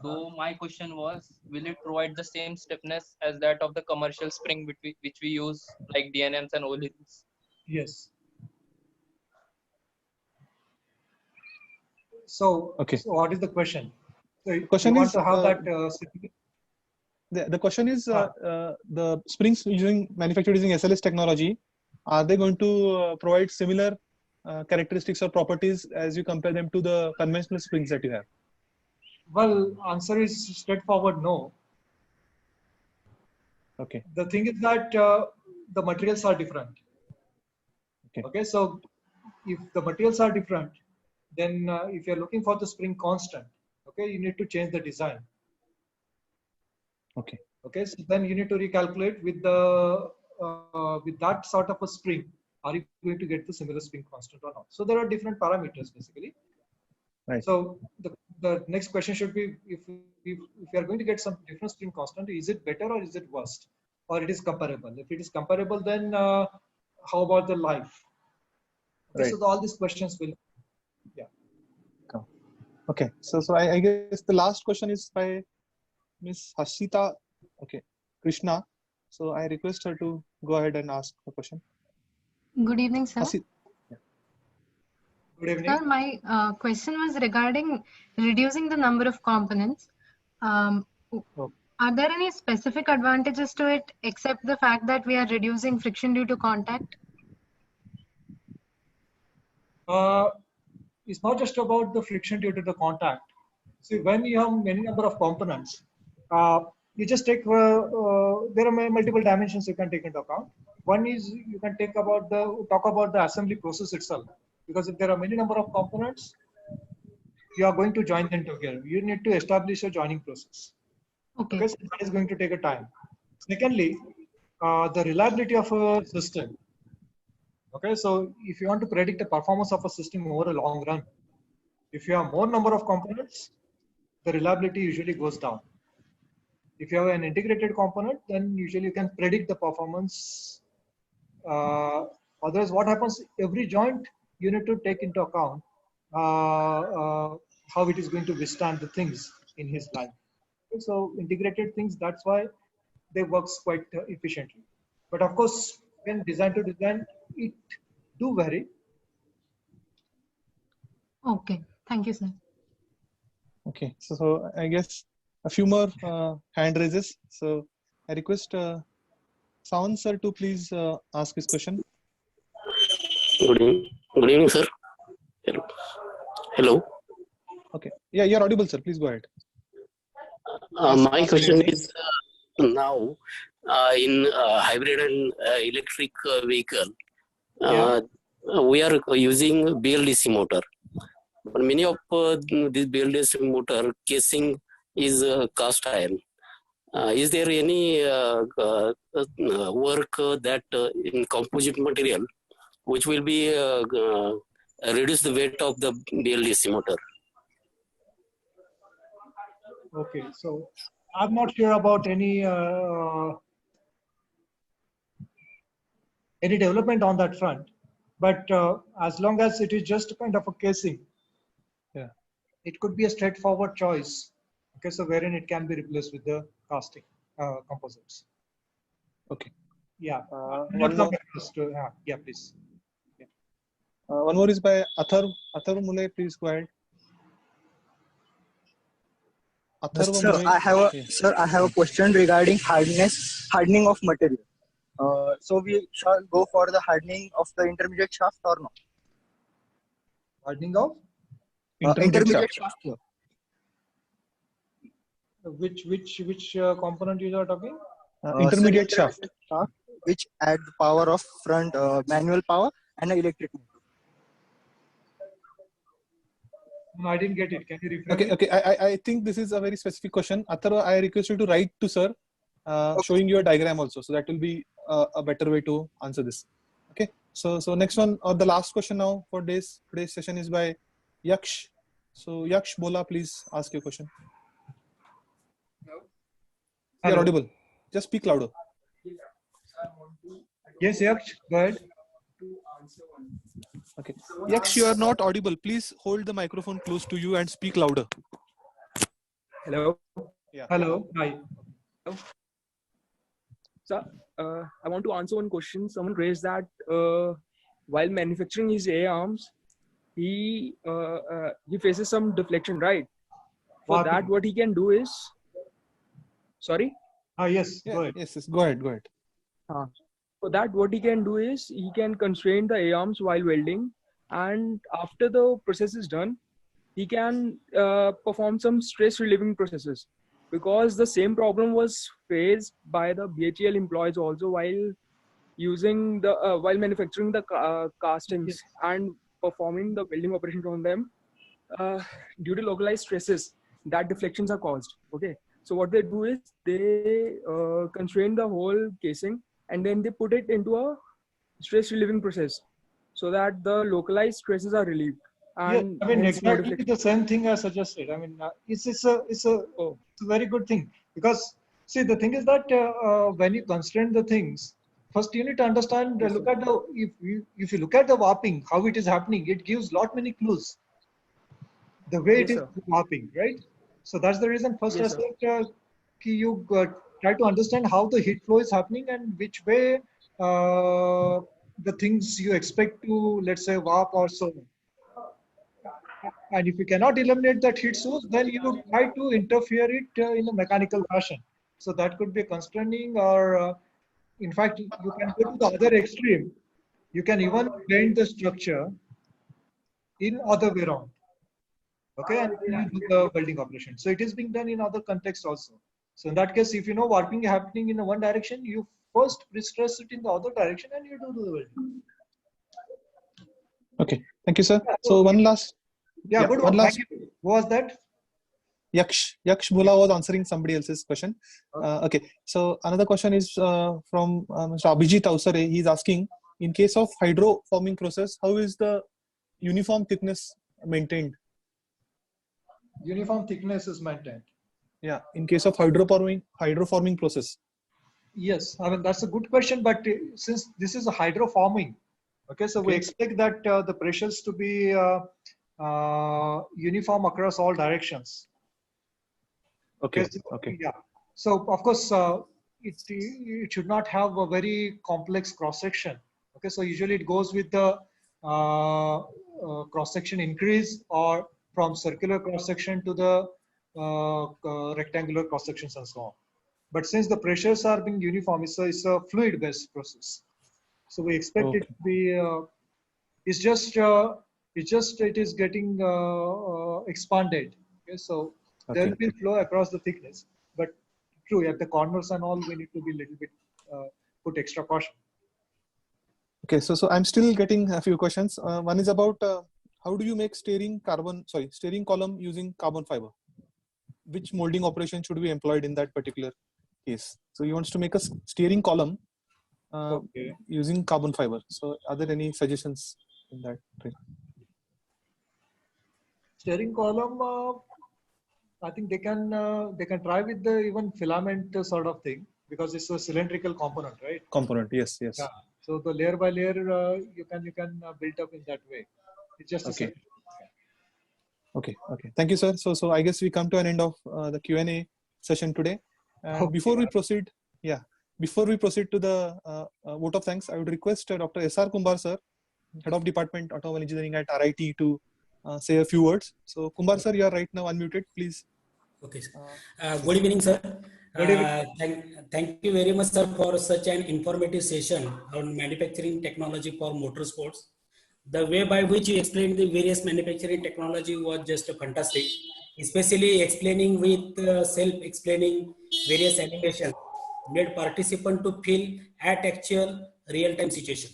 So my question was, will it provide the same stiffness as that of the commercial spring which we use like DNMs and O-rings? Yes. So, okay. So what is the question? So question you want is, to have that the question is the springs manufactured using SLS technology, are they going to provide similar characteristics or properties as you compare them to the conventional springs that you have? Well, answer is straightforward, no. Okay. The thing is that the materials are different. Okay. So if the materials are different, then if you're looking for the spring constant, okay, you need to change the design. Okay. Okay, so then you need to recalculate with the with that sort of a spring, are you going to get the similar spring constant or not? So there are different parameters basically. Right. So the next question should be, if you are going to get some different spring constant, is it better or is it worse, or it is comparable? If it is comparable, then how about the life? Okay, right. So all these questions will, yeah. Okay, so I guess the last question is by Miss Hashita, okay, Krishna. So I request her to go ahead and ask the question. Good evening, sir. Good evening. Sir, my question was regarding reducing the number of components. Are there any specific advantages to it except the fact that we are reducing friction due to contact? It's not just about the friction due to the contact. See, when you have many number of components, you just take, there are multiple dimensions you can take into account. One is you can talk about the assembly process itself, because if there are many number of components, you are going to join them together. You need to establish a joining process. Okay. Because that is going to take a time. Secondly, the reliability of a system. Okay, so if you want to predict the performance of a system over a long run, if you have more number of components, the reliability usually goes down. If you have an integrated component, then usually you can predict the performance. Otherwise, what happens? Every joint you need to take into account how it is going to withstand the things in his life. Okay, so integrated things, that's why they works quite efficiently. But of course, when design to design, it do vary. Okay, thank you, sir. Okay, so I guess a few more hand raises. So I request Sawan sir to please ask his question. Good evening, sir. Hello. Okay. Yeah, you're audible, sir. Please go ahead. My question is now in hybrid and electric vehicle, we are using BLDC motor. But many of these BLDC motor casing is cast iron. Is there any work that in composite material which will be reduce the weight of the BLDC motor? Okay, so I'm not sure about any development on that front, but as long as it is just kind of a casing, it could be a straightforward choice. Okay, so wherein it can be replaced with the casting composites. Okay. Yeah. One more. Yeah, please. One more is by Atharv Mule. Please go ahead. Sir, I have a question regarding hardening of material. So we shall go for the hardening of the intermediate shaft or no? Hardening of intermediate shaft. Which component you are talking? Intermediate shaft, which add the power of front manual power and electric motor. No, I didn't get it. Can you repeat? Okay. I think this is a very specific question. Atharva, I request you to write to sir, showing you a diagram also. So that will be a better way to answer this. Okay. So next one or the last question now for today's session is by Yaksh. So Yaksh Bola, please ask your question. You are audible. Just speak louder. Yes, Yaksh, go ahead. Okay. Yaksh, you are not audible. Please hold the microphone close to you and speak louder. Hello. Yeah. Hello. Hi. So, I want to answer one question. Someone raised that while manufacturing his A-arms, he faces some deflection, right? For that, what he can do is, sorry. Yes. Yeah, go ahead. Yes. Go ahead. For that, what he can do is he can constrain the A-arms while welding, and after the process is done, he can perform some stress relieving processes, because the same problem was faced by the BHEL employees also while using the while manufacturing the castings and performing the welding operations on them. Due to localized stresses, that deflections are caused. Okay, so what they do is they constrain the whole casing and then they put it into a stress relieving process so that the localized stresses are relieved. And I mean, exactly the same thing I suggested. I mean, it's a very good thing, because see, the thing is that when you constrain the things, first you need to understand. Look at the if you look at the warping, how it is happening, it gives many clues. The way it is warping, right? So that's the reason. First, I said you try to understand how the heat flow is happening and which way the things you expect to, let's say, warp or so. And if you cannot eliminate that heat source, then you try to interfere it in a mechanical fashion. So that could be constraining, or in fact, you can go to the other extreme. You can even bend the structure in other way around. Okay, and you do the welding operation. So it is being done in other contexts also. So in that case, if you know warping happening in one direction, you first pre-stress it in the other direction and you do the welding. Okay, thank you, sir. So one last. Yeah, good one. Thank you. Who was that? Yaksh Bula was answering somebody else's question. Okay, so another question is from Mr. Abhijit Avsare. He's asking, in case of hydroforming process, how is the uniform thickness maintained? Uniform thickness is maintained. Yeah, in case of hydroforming process. Yes, I mean, that's a good question, but since this is a hydroforming, okay, so we expect that the pressures to be uniform across all directions. Okay. Yeah. So of course, it should not have a very complex cross section. Okay. So usually it goes with the cross section increase, or from circular cross section to the rectangular cross sections and so on. But since the pressures are being uniform, it's a fluid based process. So we expect it to be. It is getting expanded. Okay, so there will be flow across the thickness. But true, at the corners and all, we need to be a little bit put extra caution. Okay, so I'm still getting a few questions. One is about how do you make steering column using carbon fiber? Which molding operation should be employed in that particular case? So he wants to make a steering column using carbon fiber. So are there any suggestions in that? Steering column, I think they can try with the even filament sort of thing, because it's a cylindrical component, right? Component, yes. Yeah. So the layer by layer, you can build up in that way. It's just okay. Okay. Thank you, sir. So I guess we come to an end of the Q&A session today. Before we proceed to the vote of thanks, I would request Dr. S.R. Kumbar, sir, Head of Department Automobile Engineering at RIT, to say a few words. So Kumbar, sir, you are right now unmuted. Please. Okay. Good evening, sir. Thank you very much, sir, for such an informative session on manufacturing technology for motorsports. The way by which you explained the various manufacturing technology was just fantastic, especially explaining with self-explaining various animations made participant to feel at actual real-time situation.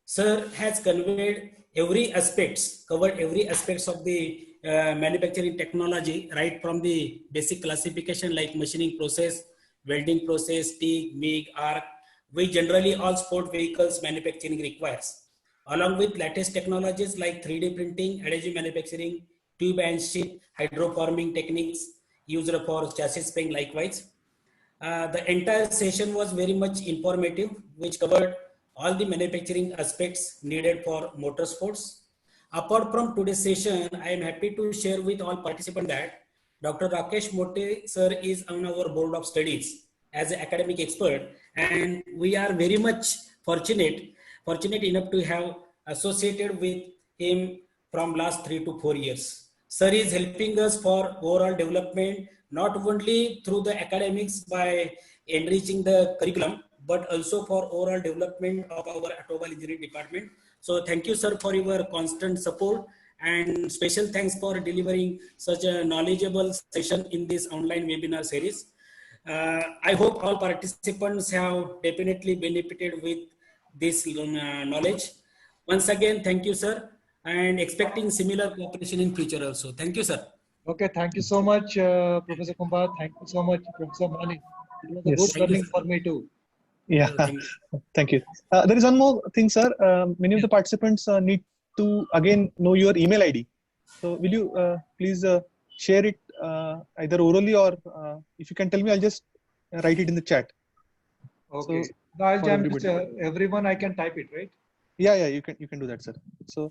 Sir has covered every aspects of the manufacturing technology, right from the basic classification like machining process, welding process, TIG, MIG, ARC, which generally all sport vehicles manufacturing requires, along with latest technologies like 3D printing, additive manufacturing, tube and sheet, hydroforming techniques used for chassis spring likewise. The entire session was very much informative, which covered all the manufacturing aspects needed for motorsports. Apart from today's session, I am happy to share with all participants that Dr. Rakesh Mote, sir, is on our board of studies as an academic expert, and we are very much fortunate enough to have associated with him from last 3 to 4 years. Sir is helping us for overall development, not only through the academics by enriching the curriculum, but also for overall development of our automobile engineering department. So thank you, sir, for your constant support, and special thanks for delivering such a knowledgeable session in this online webinar series. I hope all participants have definitely benefited with this knowledge. Once again, thank you, sir, and expecting similar cooperation in future also. Thank you, sir. Okay, thank you so much, Professor Kumbar. Thank you so much, Professor Mani. It was a good learning for me too. Yeah, thank you. There is one more thing, sir. Many of the participants need to again know your email ID. So will you please share it either orally or if you can tell me, I'll just write it in the chat. Okay. So, no, I'll jump everyone. I can type it, right? Yeah, you can do that, sir. So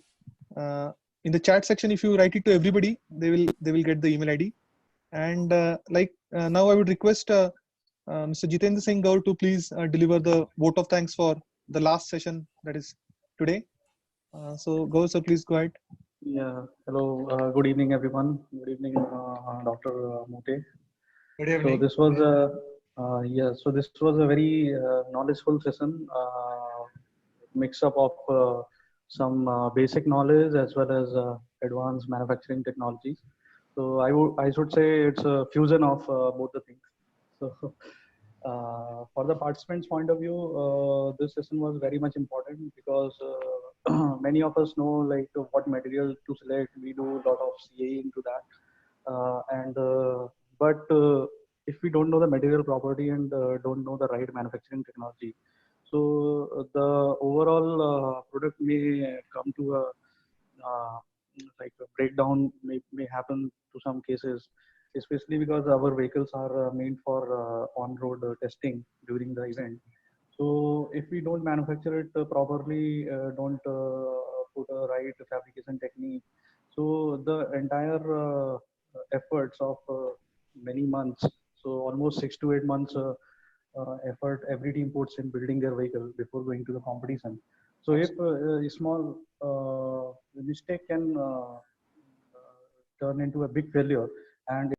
in the chat section, if you write it to everybody, they will get the email ID. And now I would request Mr. Jitendra Singh Gaur to please deliver the vote of thanks for the last session, that is today. So Gaur, sir, please go ahead. Yeah. Hello. Good evening, everyone. Good evening, Dr. Mote. Good evening. So this was So this was a very knowledgeful session, mix up of some basic knowledge as well as advanced manufacturing technologies. So I should say it's a fusion of both the things. So for the participants' point of view, this session was very much important because many of us know like what material to select. We do a lot of CA into that, but if we don't know the material property and don't know the right manufacturing technology, so the overall product may come to a like a breakdown may happen to some cases, especially because our vehicles are meant for on-road testing during the event. So if we don't manufacture it properly, don't put a right fabrication technique, so the entire efforts of many months, so almost 6 to 8 months effort every team puts in building their vehicle before going to the competition. So if a small mistake can turn into a big failure, and